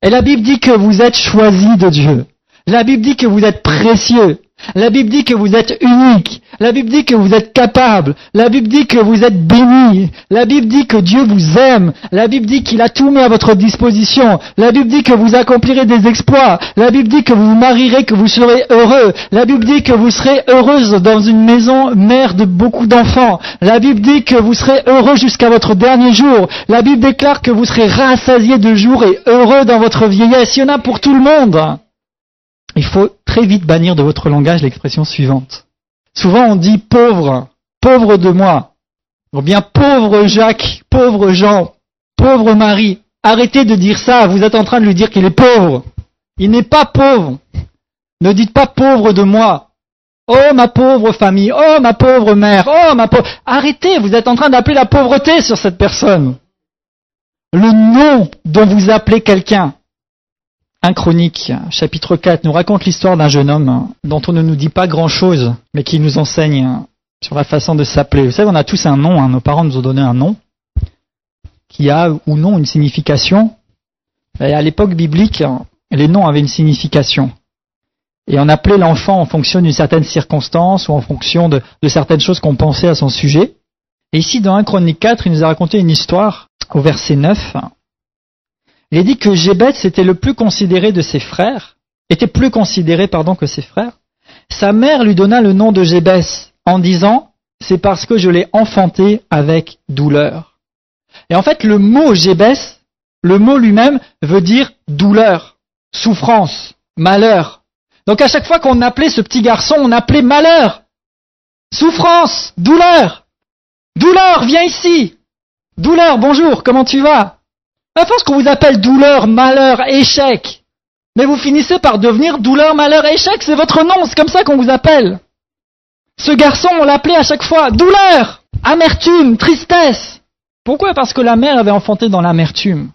Et la Bible dit que vous êtes choisis de Dieu. La Bible dit que vous êtes précieux. La Bible dit que vous êtes unique. La Bible dit que vous êtes capable. La Bible dit que vous êtes béni. La Bible dit que Dieu vous aime. La Bible dit qu'il a tout mis à votre disposition. La Bible dit que vous accomplirez des exploits. La Bible dit que vous vous marierez, que vous serez heureux. La Bible dit que vous serez heureuse dans une maison mère de beaucoup d'enfants. La Bible dit que vous serez heureux jusqu'à votre dernier jour. La Bible déclare que vous serez rassasiés de jour et heureux dans votre vieillesse. Il y en a pour tout le monde. Il faut très vite bannir de votre langage l'expression suivante. Souvent on dit pauvre, pauvre de moi, ou bien pauvre Jacques, pauvre Jean, pauvre Marie. Arrêtez de dire ça, vous êtes en train de lui dire qu'il est pauvre. Il n'est pas pauvre. Ne dites pas pauvre de moi. Oh ma pauvre famille, oh ma pauvre mère, oh ma pauvre... Arrêtez, vous êtes en train d'appeler la pauvreté sur cette personne. Le nom dont vous appelez quelqu'un. 1 Chroniques, chapitre 4, nous raconte l'histoire d'un jeune homme dont on ne nous dit pas grand-chose, mais qui nous enseigne sur la façon de s'appeler. Vous savez, on a tous un nom, nos parents nous ont donné un nom, qui a ou non une signification. Et à l'époque biblique, les noms avaient une signification. Et on appelait l'enfant en fonction d'une certaine circonstance ou en fonction de certaines choses qu'on pensait à son sujet. Et ici, dans 1 Chroniques 4, il nous a raconté une histoire au verset 9. Il est dit que Jébeth était le plus considéré de ses frères, que ses frères. Sa mère lui donna le nom de Jébès en disant « C'est parce que je l'ai enfanté avec douleur ». Et en fait, le mot Jébès, le mot lui-même veut dire douleur, souffrance, malheur. Donc à chaque fois qu'on appelait ce petit garçon, on appelait malheur, souffrance, douleur. Douleur, viens ici. Douleur, bonjour, comment tu vas ? À force qu'on vous appelle douleur, malheur, échec, mais vous finissez par devenir douleur, malheur, échec, c'est votre nom, c'est comme ça qu'on vous appelle. Ce garçon, on l'appelait à chaque fois douleur, amertume, tristesse. Pourquoi ? Parce que la mère avait enfanté dans l'amertume.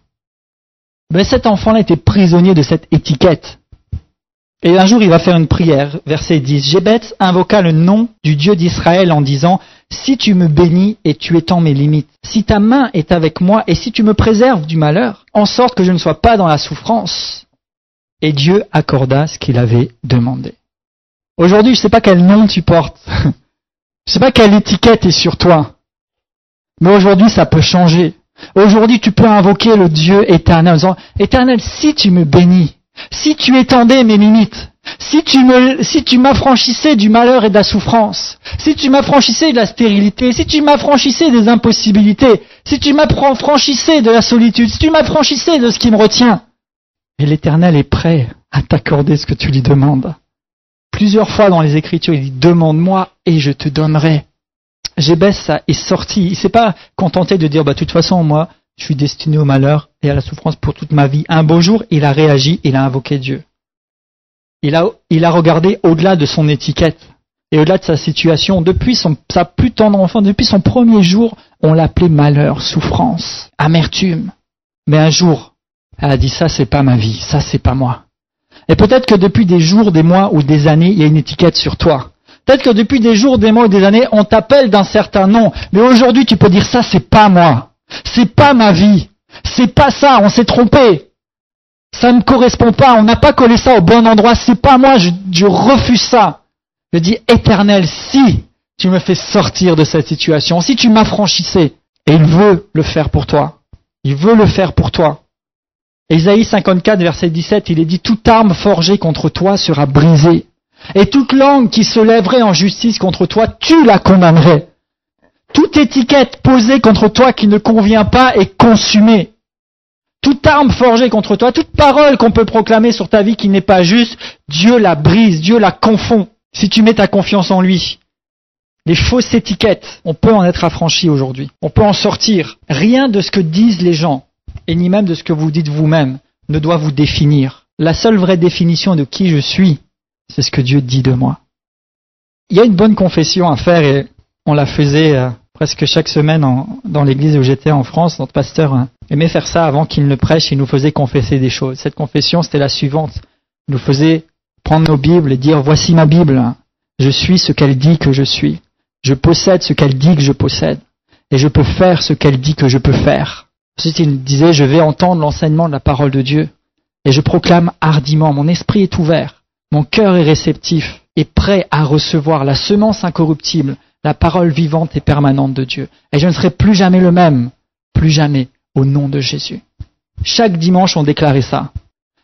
Mais cet enfant-là était prisonnier de cette étiquette. Et un jour, il va faire une prière, verset 10. Jébeth invoqua le nom du Dieu d'Israël en disant « Si tu me bénis et tu étends mes limites, si ta main est avec moi et si tu me préserves du malheur, en sorte que je ne sois pas dans la souffrance. » Et Dieu accorda ce qu'il avait demandé. Aujourd'hui, je ne sais pas quel nom tu portes. Je ne sais pas quelle étiquette est sur toi. Mais aujourd'hui, ça peut changer. Aujourd'hui, tu peux invoquer le Dieu éternel en disant « Éternel, si tu me bénis, si tu étendais mes limites, si tu m'affranchissais du malheur et de la souffrance, si tu m'affranchissais de la stérilité, si tu m'affranchissais des impossibilités, si tu m'affranchissais de la solitude, si tu m'affranchissais de ce qui me retient. » Et l'Éternel est prêt à t'accorder ce que tu lui demandes. Plusieurs fois dans les Écritures, il dit « Demande-moi et je te donnerai ». Jébès est sorti, il ne s'est pas contenté de dire « De toute façon, moi, je suis destiné au malheur et à la souffrance pour toute ma vie. » Un beau jour, il a réagi, il a invoqué Dieu. Il a regardé au-delà de son étiquette et au-delà de sa situation. Depuis sa plus tendre enfance, depuis son premier jour, on l'appelait malheur, souffrance, amertume. Mais un jour, elle a dit « Ça, c'est pas ma vie, ça, c'est pas moi. » Et peut-être que depuis des jours, des mois ou des années, il y a une étiquette sur toi. Peut-être que depuis des jours, des mois ou des années, on t'appelle d'un certain nom. Mais aujourd'hui, tu peux dire ça, c'est pas moi. C'est pas ma vie. C'est pas ça, on s'est trompé. Ça ne correspond pas, on n'a pas collé ça au bon endroit. C'est pas moi, je refuse ça. Je dis, Éternel, si tu me fais sortir de cette situation, si tu m'affranchissais, et il veut le faire pour toi. Il veut le faire pour toi. Ésaïe 54, verset 17, il est dit, toute arme forgée contre toi sera brisée. Et toute langue qui se lèverait en justice contre toi, tu la condamnerais. Toute étiquette posée contre toi qui ne convient pas est consumée. Toute arme forgée contre toi, toute parole qu'on peut proclamer sur ta vie qui n'est pas juste, Dieu la brise, Dieu la confond, si tu mets ta confiance en lui. Les fausses étiquettes, on peut en être affranchi aujourd'hui. On peut en sortir. Rien de ce que disent les gens, et ni même de ce que vous dites vous-même, ne doit vous définir. La seule vraie définition de qui je suis, c'est ce que Dieu dit de moi. Il y a une bonne confession à faire, et on la faisait presque chaque semaine dans l'église où j'étais en France. Notre pasteur aimait faire ça avant qu'il ne prêche, il nous faisait confesser des choses. Cette confession, c'était la suivante. Il nous faisait prendre nos Bibles et dire, voici ma Bible, je suis ce qu'elle dit que je suis. Je possède ce qu'elle dit que je possède. Et je peux faire ce qu'elle dit que je peux faire. Ensuite, il disait, je vais entendre l'enseignement de la parole de Dieu. Et je proclame hardiment, mon esprit est ouvert, mon cœur est réceptif et prêt à recevoir la semence incorruptible, la parole vivante et permanente de Dieu. Et je ne serai plus jamais le même, plus jamais, au nom de Jésus. Chaque dimanche, on déclarait ça.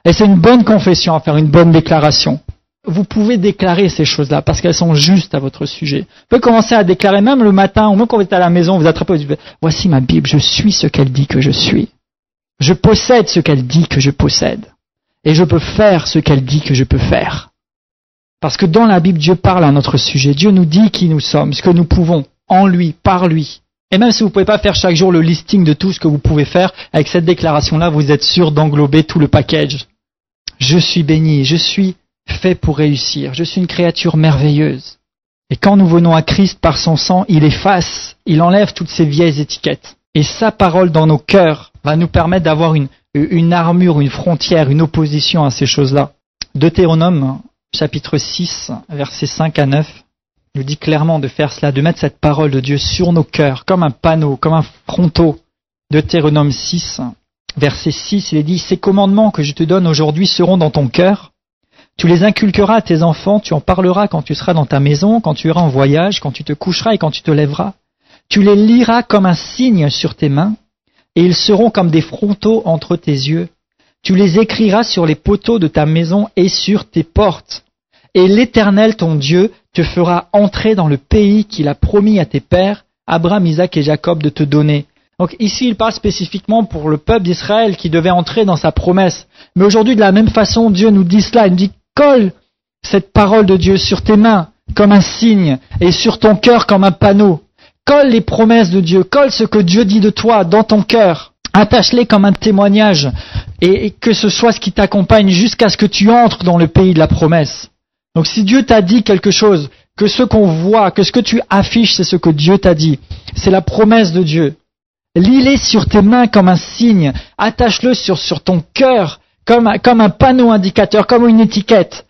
Et c'est une bonne confession à faire, une bonne déclaration. Vous pouvez déclarer ces choses-là parce qu'elles sont justes à votre sujet. Vous pouvez commencer à déclarer même le matin ou même quand vous êtes à la maison, vous attrapez, vous dites, voici ma Bible, je suis ce qu'elle dit que je suis. Je possède ce qu'elle dit que je possède. Et je peux faire ce qu'elle dit que je peux faire. Parce que dans la Bible, Dieu parle à notre sujet. Dieu nous dit qui nous sommes, ce que nous pouvons, en lui, par lui. Et même si vous ne pouvez pas faire chaque jour le listing de tout ce que vous pouvez faire, avec cette déclaration-là, vous êtes sûr d'englober tout le package. Je suis béni, je suis fait pour réussir, je suis une créature merveilleuse. Et quand nous venons à Christ par son sang, il efface, il enlève toutes ces vieilles étiquettes. Et sa parole dans nos cœurs va nous permettre d'avoir une armure, une frontière, une opposition à ces choses-là. Deutéronome, chapitre 6, versets 5 à 9, nous dit clairement de faire cela, de mettre cette parole de Dieu sur nos cœurs, comme un panneau, comme un fronteau. Deutéronome 6, verset 6, il est dit, ces commandements que je te donne aujourd'hui seront dans ton cœur. Tu les inculqueras à tes enfants, tu en parleras quand tu seras dans ta maison, quand tu iras en voyage, quand tu te coucheras et quand tu te lèveras. Tu les liras comme un signe sur tes mains, et ils seront comme des frontaux entre tes yeux. Tu les écriras sur les poteaux de ta maison et sur tes portes. Et l'Éternel, ton Dieu, te fera entrer dans le pays qu'il a promis à tes pères, Abraham, Isaac et Jacob, de te donner. Donc ici, il parle spécifiquement pour le peuple d'Israël qui devait entrer dans sa promesse. Mais aujourd'hui, de la même façon, Dieu nous dit cela. Il nous dit, colle cette parole de Dieu sur tes mains comme un signe et sur ton cœur comme un panneau. Colle les promesses de Dieu, colle ce que Dieu dit de toi dans ton cœur. Attache-les comme un témoignage et que ce soit ce qui t'accompagne jusqu'à ce que tu entres dans le pays de la promesse. Donc si Dieu t'a dit quelque chose, que ce qu'on voit, que ce que tu affiches, c'est ce que Dieu t'a dit. C'est la promesse de Dieu. Lis-les sur tes mains comme un signe. Attache-le sur ton cœur comme un panneau indicateur, comme une étiquette.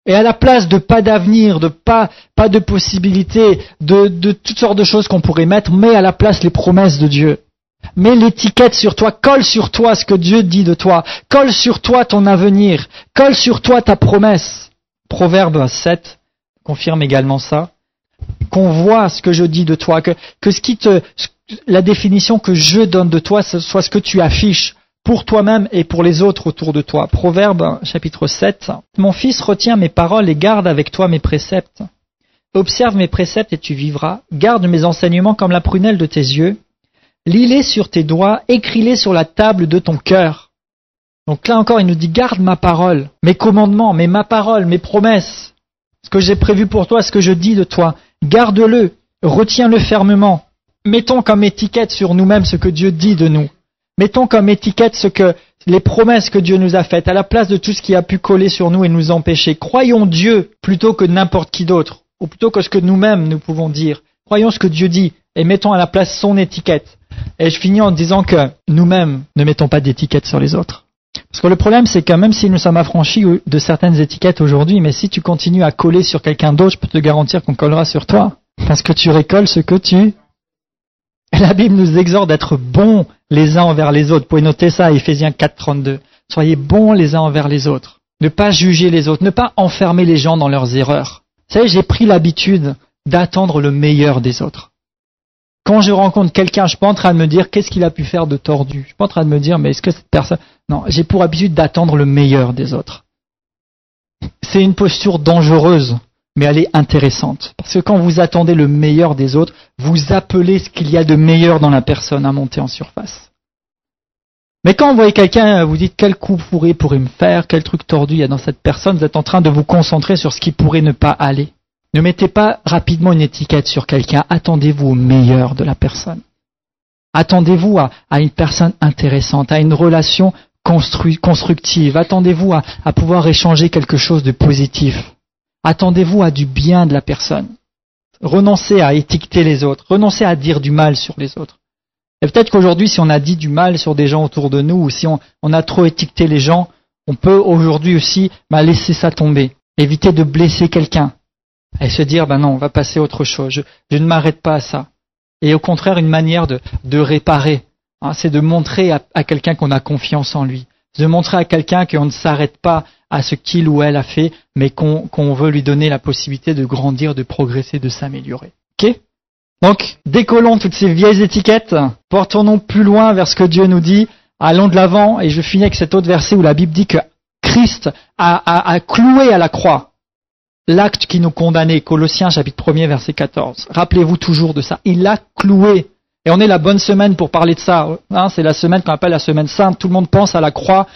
Et à la place de pas d'avenir, de pas de possibilités, de toutes sortes de choses qu'on pourrait mettre, mets à la place les promesses de Dieu. Mets l'étiquette sur toi, colle sur toi ce que Dieu dit de toi, colle sur toi ton avenir, colle sur toi ta promesse. Proverbe 7 confirme également ça. Qu'on voit ce que je dis de toi, que la définition que je donne de toi, ce soit ce que tu affiches pour toi-même et pour les autres autour de toi. Proverbe chapitre 7. Mon fils, retiens mes paroles et garde avec toi mes préceptes. Observe mes préceptes et tu vivras. Garde mes enseignements comme la prunelle de tes yeux. Lis-les sur tes doigts, écris-les sur la table de ton cœur. Donc là encore, il nous dit, garde ma parole, mes commandements, ma parole, mes promesses, ce que j'ai prévu pour toi, ce que je dis de toi. Garde-le, retiens-le fermement. Mettons comme étiquette sur nous-mêmes ce que Dieu dit de nous. Mettons comme étiquette les promesses que Dieu nous a faites, à la place de tout ce qui a pu coller sur nous et nous empêcher. Croyons Dieu plutôt que n'importe qui d'autre, ou plutôt que ce que nous-mêmes nous pouvons dire. Croyons ce que Dieu dit et mettons à la place son étiquette. Et je finis en disant que nous-mêmes ne mettons pas d'étiquette sur les autres. Parce que le problème, c'est que même si nous sommes affranchis de certaines étiquettes aujourd'hui, mais si tu continues à coller sur quelqu'un d'autre, je peux te garantir qu'on collera sur toi. Parce que tu récoltes ce que tu... Et la Bible nous exhorte d'être bons les uns envers les autres. Vous pouvez noter ça à Éphésiens 4:32. Soyez bons les uns envers les autres. Ne pas juger les autres, ne pas enfermer les gens dans leurs erreurs. Vous savez, j'ai pris l'habitude d'attendre le meilleur des autres. Quand je rencontre quelqu'un, je ne suis pas en train de me dire qu'est-ce qu'il a pu faire de tordu. Je ne suis pas en train de me dire mais est-ce que cette personne... Non, j'ai pour habitude d'attendre le meilleur des autres. C'est une posture dangereuse, mais elle est intéressante. Parce que quand vous attendez le meilleur des autres, vous appelez ce qu'il y a de meilleur dans la personne à monter en surface. Mais quand vous voyez quelqu'un, vous dites quel coup pourrait me faire, quel truc tordu il y a dans cette personne, vous êtes en train de vous concentrer sur ce qui pourrait ne pas aller. Ne mettez pas rapidement une étiquette sur quelqu'un, attendez-vous au meilleur de la personne. Attendez-vous à une personne intéressante, à une relation constructive, attendez-vous à pouvoir échanger quelque chose de positif. Attendez-vous à du bien de la personne. Renoncez à étiqueter les autres, renoncez à dire du mal sur les autres. Et peut-être qu'aujourd'hui, si on a dit du mal sur des gens autour de nous, ou si on a trop étiqueté les gens, on peut aujourd'hui aussi laisser ça tomber, éviter de blesser quelqu'un. Et se dire, non, on va passer à autre chose, je ne m'arrête pas à ça. Et au contraire, une manière de réparer, c'est de montrer à quelqu'un qu'on a confiance en lui, de montrer à quelqu'un qu'on ne s'arrête pas à ce qu'il ou elle a fait, mais qu'on veut lui donner la possibilité de grandir, de progresser, de s'améliorer. Ok ? Donc, décollons toutes ces vieilles étiquettes, portons-nous plus loin vers ce que Dieu nous dit, allons de l'avant, et je finis avec cet autre verset où la Bible dit que Christ a cloué à la croix l'acte qui nous condamnait, Colossiens chapitre 1er verset 14. Rappelez-vous toujours de ça. Il l'a cloué. Et on est la bonne semaine pour parler de ça. C'est la semaine qu'on appelle la semaine sainte. Tout le monde pense à la croix.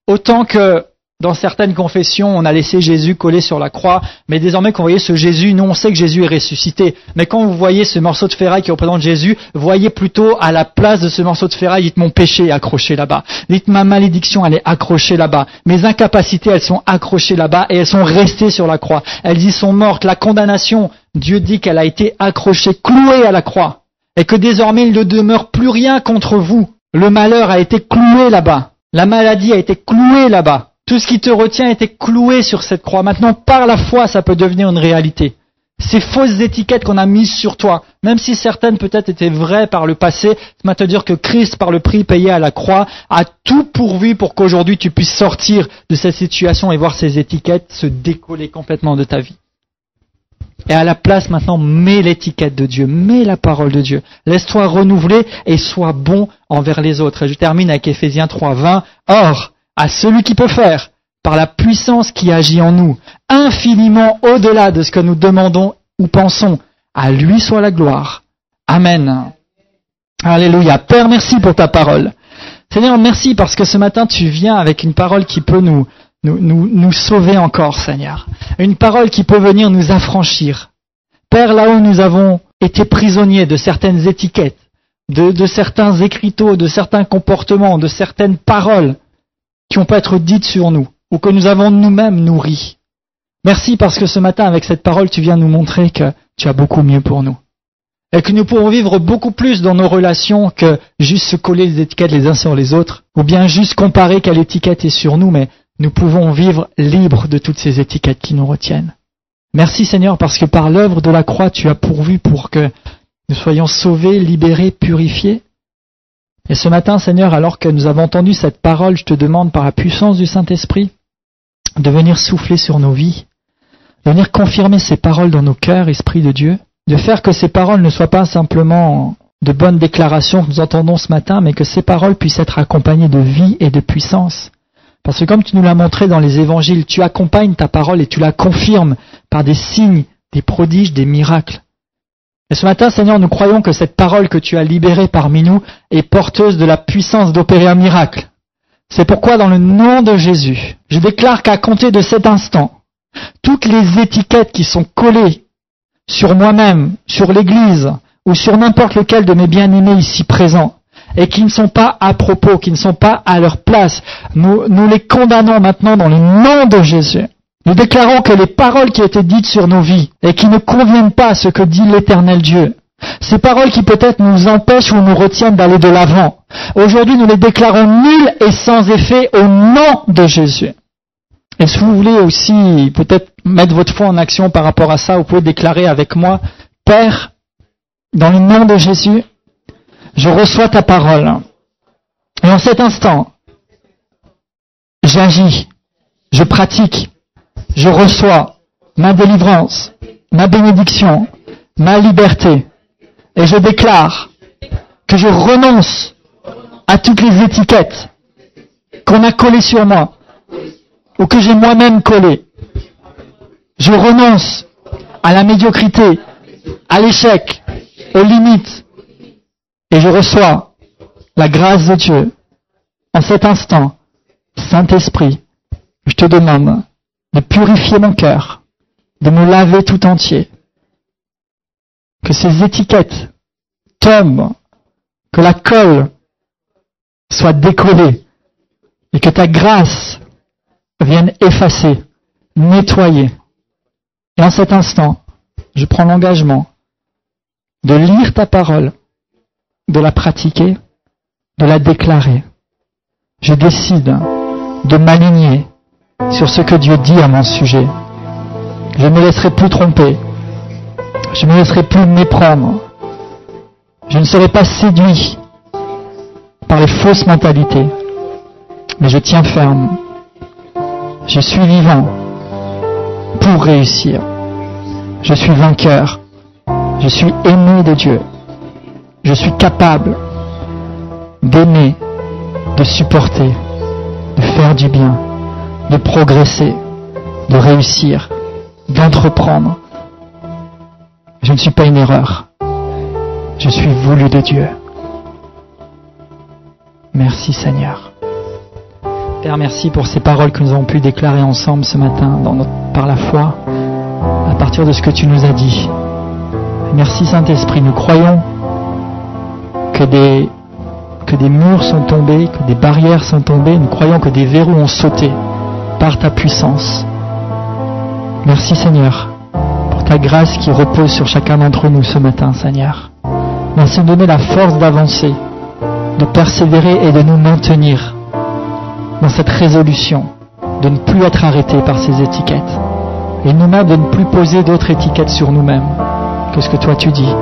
Autant que dans certaines confessions, on a laissé Jésus coller sur la croix, mais désormais quand vous voyez ce Jésus, nous on sait que Jésus est ressuscité. Mais quand vous voyez ce morceau de ferraille qui représente Jésus, voyez plutôt à la place de ce morceau de ferraille, dites mon péché est accroché là-bas. Dites ma malédiction, elle est accrochée là-bas. Mes incapacités, elles sont accrochées là-bas et elles sont restées sur la croix. Elles y sont mortes. La condamnation, Dieu dit qu'elle a été accrochée, clouée à la croix. Et que désormais il ne demeure plus rien contre vous. Le malheur a été cloué là-bas. La maladie a été clouée là-bas. Tout ce qui te retient a été cloué sur cette croix. Maintenant, par la foi, ça peut devenir une réalité. Ces fausses étiquettes qu'on a mises sur toi, même si certaines peut-être étaient vraies par le passé, ça te dire que Christ, par le prix payé à la croix, a tout pourvu pour qu'aujourd'hui tu puisses sortir de cette situation et voir ces étiquettes se décoller complètement de ta vie. Et à la place maintenant, mets l'étiquette de Dieu, mets la parole de Dieu. Laisse-toi renouveler et sois bon envers les autres. Et je termine avec Éphésiens 3:20. Or, à celui qui peut faire, par la puissance qui agit en nous, infiniment au-delà de ce que nous demandons ou pensons, à lui soit la gloire. Amen. Alléluia. Père, merci pour ta parole. Seigneur, merci parce que ce matin tu viens avec une parole qui peut nous sauver encore, Seigneur. Une parole qui peut venir nous affranchir. Père, là où nous avons été prisonniers de certaines étiquettes, de certains écriteaux, de certains comportements, de certaines paroles, qui ont pu être dites sur nous, ou que nous avons nous-mêmes nourris. Merci parce que ce matin, avec cette parole, tu viens nous montrer que tu as beaucoup mieux pour nous. Et que nous pourrons vivre beaucoup plus dans nos relations que juste se coller les étiquettes les uns sur les autres, ou bien juste comparer quelle étiquette est sur nous, mais nous pouvons vivre libres de toutes ces étiquettes qui nous retiennent. Merci Seigneur parce que par l'œuvre de la croix, tu as pourvu pour que nous soyons sauvés, libérés, purifiés. Et ce matin, Seigneur, alors que nous avons entendu cette parole, je te demande par la puissance du Saint-Esprit de venir souffler sur nos vies, de venir confirmer ces paroles dans nos cœurs, Esprit de Dieu, de faire que ces paroles ne soient pas simplement de bonnes déclarations que nous entendons ce matin, mais que ces paroles puissent être accompagnées de vie et de puissance. Parce que comme tu nous l'as montré dans les évangiles, tu accompagnes ta parole et tu la confirmes par des signes, des prodiges, des miracles. Et ce matin, Seigneur, nous croyons que cette parole que tu as libérée parmi nous est porteuse de la puissance d'opérer un miracle. C'est pourquoi, dans le nom de Jésus, je déclare qu'à compter de cet instant, toutes les étiquettes qui sont collées sur moi-même, sur l'Église, ou sur n'importe lequel de mes bien-aimés ici présents, et qui ne sont pas à propos, qui ne sont pas à leur place, nous les condamnons maintenant dans le nom de Jésus. Nous déclarons que les paroles qui ont été dites sur nos vies et qui ne conviennent pas à ce que dit l'Éternel Dieu, ces paroles qui peut-être nous empêchent ou nous retiennent d'aller de l'avant, Aujourd'hui, nous les déclarons nuls et sans effet au nom de Jésus. Et si vous voulez aussi peut-être mettre votre foi en action par rapport à ça, vous pouvez déclarer avec moi, Père, dans le nom de Jésus, je reçois ta parole. Et en cet instant, j'agis, je pratique, je reçois ma délivrance, ma bénédiction, ma liberté. Et je déclare que je renonce à toutes les étiquettes qu'on a collées sur moi ou que j'ai moi-même collées. Je renonce à la médiocrité, à l'échec, aux limites. Et je reçois la grâce de Dieu. En cet instant, Saint-Esprit, je te demande de purifier mon cœur, de me laver tout entier. Que ces étiquettes tombent, que la colle soit décollée et que ta grâce vienne effacer, nettoyer. Et en cet instant, je prends l'engagement de lire ta parole, de la pratiquer, de la déclarer. Je décide de m'aligner sur ce que Dieu dit à mon sujet. Je ne me laisserai plus tromper. Je ne me laisserai plus méprendre. Je ne serai pas séduit par les fausses mentalités. Mais je tiens ferme. Je suis vivant pour réussir. Je suis vainqueur. Je suis aimé de Dieu. Je suis capable d'aimer, de supporter, de faire du bien, de progresser, de réussir, d'entreprendre. Je ne suis pas une erreur. Je suis voulu de Dieu. Merci Seigneur. Père, merci pour ces paroles que nous avons pu déclarer ensemble ce matin par la foi, à partir de ce que tu nous as dit. Merci Saint-Esprit, nous croyons que des murs sont tombés, que des barrières sont tombées, nous croyons que des verrous ont sauté par ta puissance. Merci Seigneur pour ta grâce qui repose sur chacun d'entre nous ce matin, Seigneur. Merci de nous donner la force d'avancer, de persévérer et de nous maintenir dans cette résolution de ne plus être arrêtés par ces étiquettes et nous-mêmes de ne plus poser d'autres étiquettes sur nous-mêmes que ce que toi tu dis.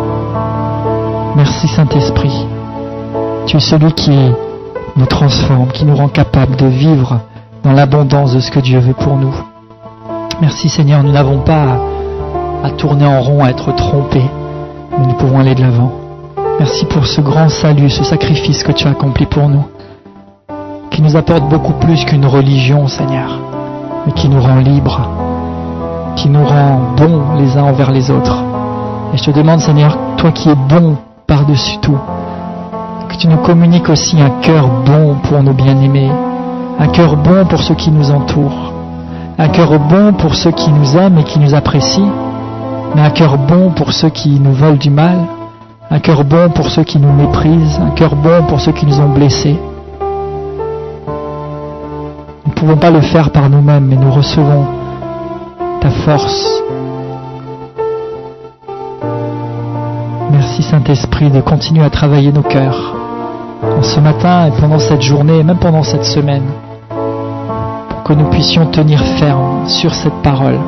Merci Saint-Esprit. Tu es celui qui nous transforme, qui nous rend capables de vivre dans l'abondance de ce que Dieu veut pour nous. Merci Seigneur, nous n'avons pas à tourner en rond, à être trompés, mais nous pouvons aller de l'avant. Merci pour ce grand salut, ce sacrifice que tu as accompli pour nous, qui nous apporte beaucoup plus qu'une religion, Seigneur, mais qui nous rend libres, qui nous rend bons les uns envers les autres. Et je te demande, Seigneur, toi qui es bon par-dessus tout, que tu nous communiques aussi un cœur bon pour nos bien-aimés, un cœur bon pour ceux qui nous entourent, un cœur bon pour ceux qui nous aiment et qui nous apprécient, mais un cœur bon pour ceux qui nous veulent du mal, un cœur bon pour ceux qui nous méprisent, un cœur bon pour ceux qui nous ont blessés. Nous ne pouvons pas le faire par nous-mêmes, mais nous recevons ta force. Merci Saint-Esprit de continuer à travailler nos cœurs en ce matin et pendant cette journée et même pendant cette semaine pour que nous puissions tenir ferme sur cette parole.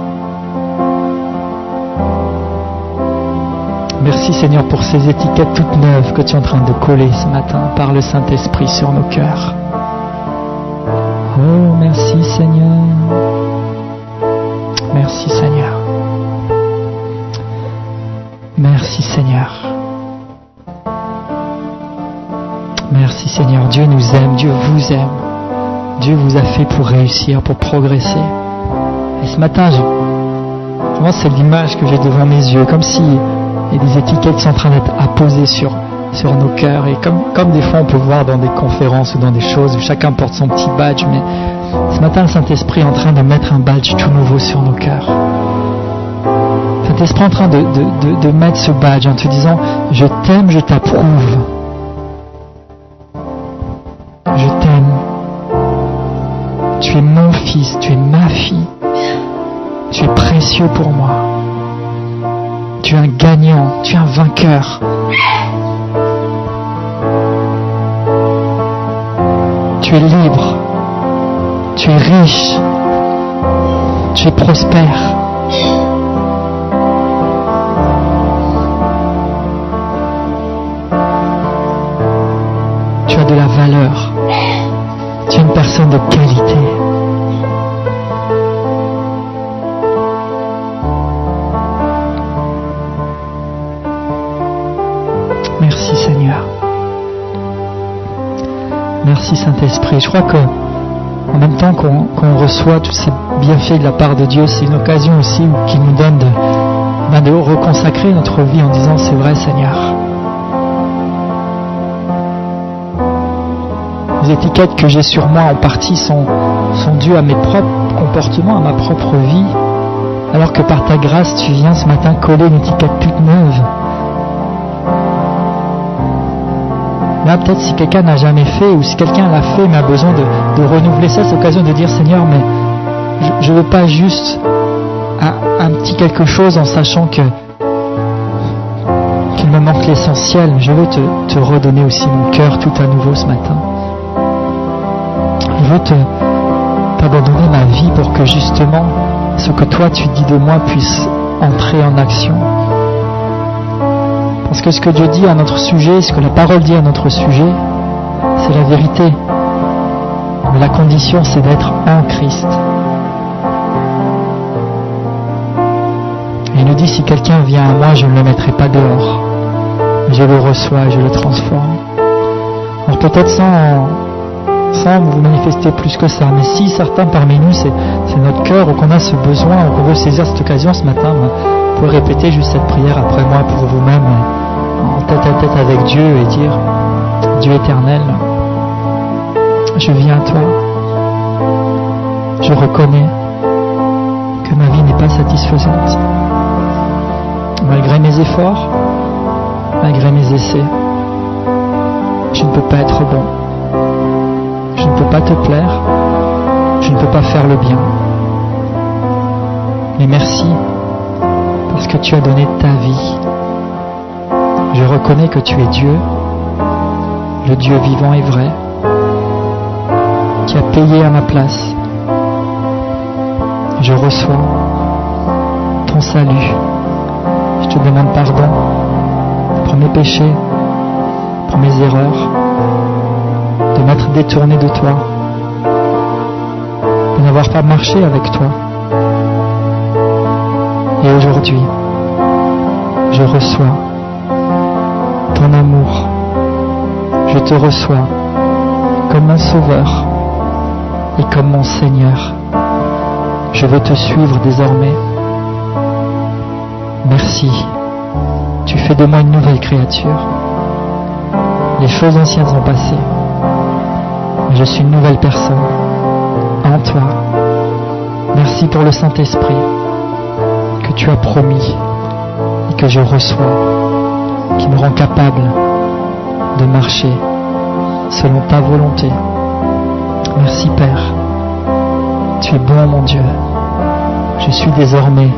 Merci Seigneur pour ces étiquettes toutes neuves que tu es en train de coller ce matin par le Saint-Esprit sur nos cœurs. Oh, merci Seigneur. Merci Seigneur. Merci Seigneur. Merci Seigneur. Dieu nous aime, Dieu vous aime. Dieu vous a fait pour réussir, pour progresser. Et ce matin, vraiment c'est l'image que j'ai devant mes yeux, comme si il y a des étiquettes qui sont en train d'être apposées sur nos cœurs. Et comme des fois on peut voir dans des conférences ou dans des choses où chacun porte son petit badge, mais ce matin le Saint-Esprit est en train de mettre un badge tout nouveau sur nos cœurs. Saint-Esprit est en train de mettre ce badge en te disant « Je t'aime, je t'approuve. Je t'aime. Tu es mon fils, tu es ma fille. Tu es précieux pour moi. Tu es un gagnant, tu es un vainqueur. » Tu es libre. Tu es riche. Tu es prospère. Tu as de la valeur. Tu es une personne de qualité. Merci Seigneur. Merci Saint-Esprit. Je crois que en même temps qu'on reçoit tous ces bienfaits de la part de Dieu, c'est une occasion aussi qui nous donne de reconsacrer notre vie en disant c'est vrai Seigneur. Les étiquettes que j'ai sur moi en partie sont dues à mes propres comportements, à ma propre vie, alors que par ta grâce tu viens ce matin coller une étiquette toute neuve. Là, peut-être si quelqu'un n'a jamais fait, ou si quelqu'un l'a fait mais a besoin de renouveler ça, c'est l'occasion de dire Seigneur, mais je ne veux pas juste un petit quelque chose en sachant qu'il me manque l'essentiel. Je veux te redonner aussi mon cœur tout à nouveau ce matin. Je veux t'abandonner ma vie pour que justement ce que toi tu dis de moi puisse entrer en action. Parce que ce que Dieu dit à notre sujet, ce que la parole dit à notre sujet, c'est la vérité. Mais la condition, c'est d'être en Christ. Et il nous dit, si quelqu'un vient à moi, je ne le mettrai pas dehors. Je le reçois, je le transforme. Alors peut-être sans vous manifester plus que ça, mais si certains parmi nous, c'est notre cœur, ou qu'on a ce besoin, ou qu'on veut saisir cette occasion ce matin, vous pouvez répéter juste cette prière après moi pour vous-même, en tête à tête avec Dieu, et dire Dieu éternel, je viens à toi, je reconnais que ma vie n'est pas satisfaisante, malgré mes efforts, malgré mes essais, je ne peux pas être bon, je ne peux pas te plaire, je ne peux pas faire le bien, mais merci parce que tu as donné ta vie. Je reconnais que tu es Dieu, le Dieu vivant et vrai, qui a payé à ma place. Je reçois ton salut. Je te demande pardon pour mes péchés, pour mes erreurs, de m'être détourné de toi, de n'avoir pas marché avec toi. Et aujourd'hui, je reçois ton amour. Je te reçois comme mon Sauveur et comme mon Seigneur. Je veux te suivre désormais. Merci. Tu fais de moi une nouvelle créature. Les choses anciennes sont passées. Je suis une nouvelle personne en toi. Merci pour le Saint-Esprit que tu as promis et que je reçois, qui me rend capable de marcher selon ta volonté. Merci Père, tu es bon mon Dieu. Je suis désormais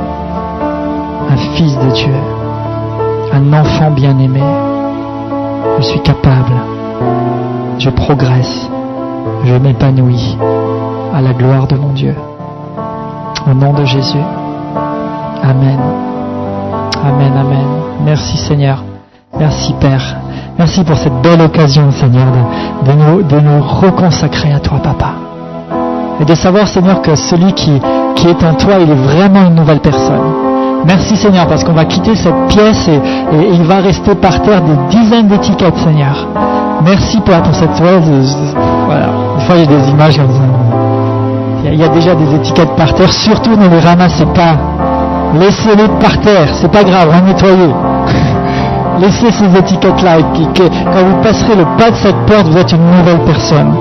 un fils de Dieu, un enfant bien-aimé. Je suis capable, je progresse, je m'épanouis à la gloire de mon Dieu. Au nom de Jésus. Amen. Amen, amen. Merci Seigneur. Merci Père. Merci pour cette belle occasion Seigneur de nous reconsacrer à toi Papa. Et de savoir Seigneur que celui qui est en toi, il est vraiment une nouvelle personne. Merci Seigneur parce qu'on va quitter cette pièce et il va rester par terre des dizaines d'étiquettes Seigneur. Merci Père pour cette toile. Voilà. Des fois j'ai des images comme ça. Il y a déjà des étiquettes par terre. Surtout ne les ramassez pas. Laissez-les par terre. C'est pas grave, on va nettoyer. Laissez ces étiquettes-là et quand vous passerez le pas de cette porte, vous êtes une nouvelle personne.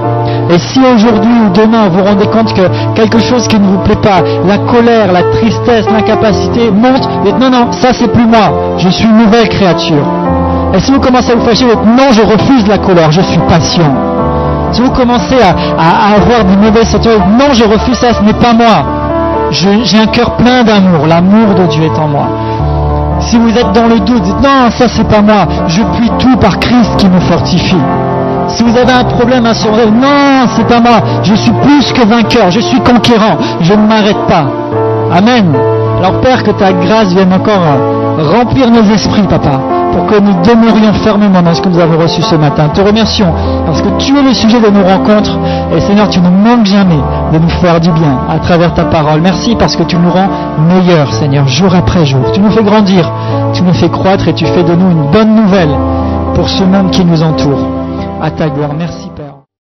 Et si aujourd'hui ou demain vous vous rendez compte que quelque chose qui ne vous plaît pas, la colère, la tristesse, l'incapacité monte, vous dites non, ça c'est plus moi, je suis une nouvelle créature. Et si vous commencez à vous fâcher, vous dites non, je refuse la colère, je suis patient. Si vous commencez à avoir des mauvaises sentiments, non, je refuse ça, ce n'est pas moi. J'ai un cœur plein d'amour, l'amour de Dieu est en moi. Si vous êtes dans le doute, dites non, ça c'est pas moi, je puis tout par Christ qui me fortifie. Si vous avez un problème à surmonter, non, c'est pas moi. Je suis plus que vainqueur, je suis conquérant. Je ne m'arrête pas. Amen. Alors Père, que ta grâce vienne encore remplir nos esprits, Papa, pour que nous demeurions fermement dans ce que nous avons reçu ce matin. Te remercions parce que tu es le sujet de nos rencontres et Seigneur, tu ne manques jamais de nous faire du bien à travers ta parole. Merci parce que tu nous rends meilleurs, Seigneur, jour après jour. Tu nous fais grandir, tu nous fais croître et tu fais de nous une bonne nouvelle pour ce monde qui nous entoure. À ta gloire, merci.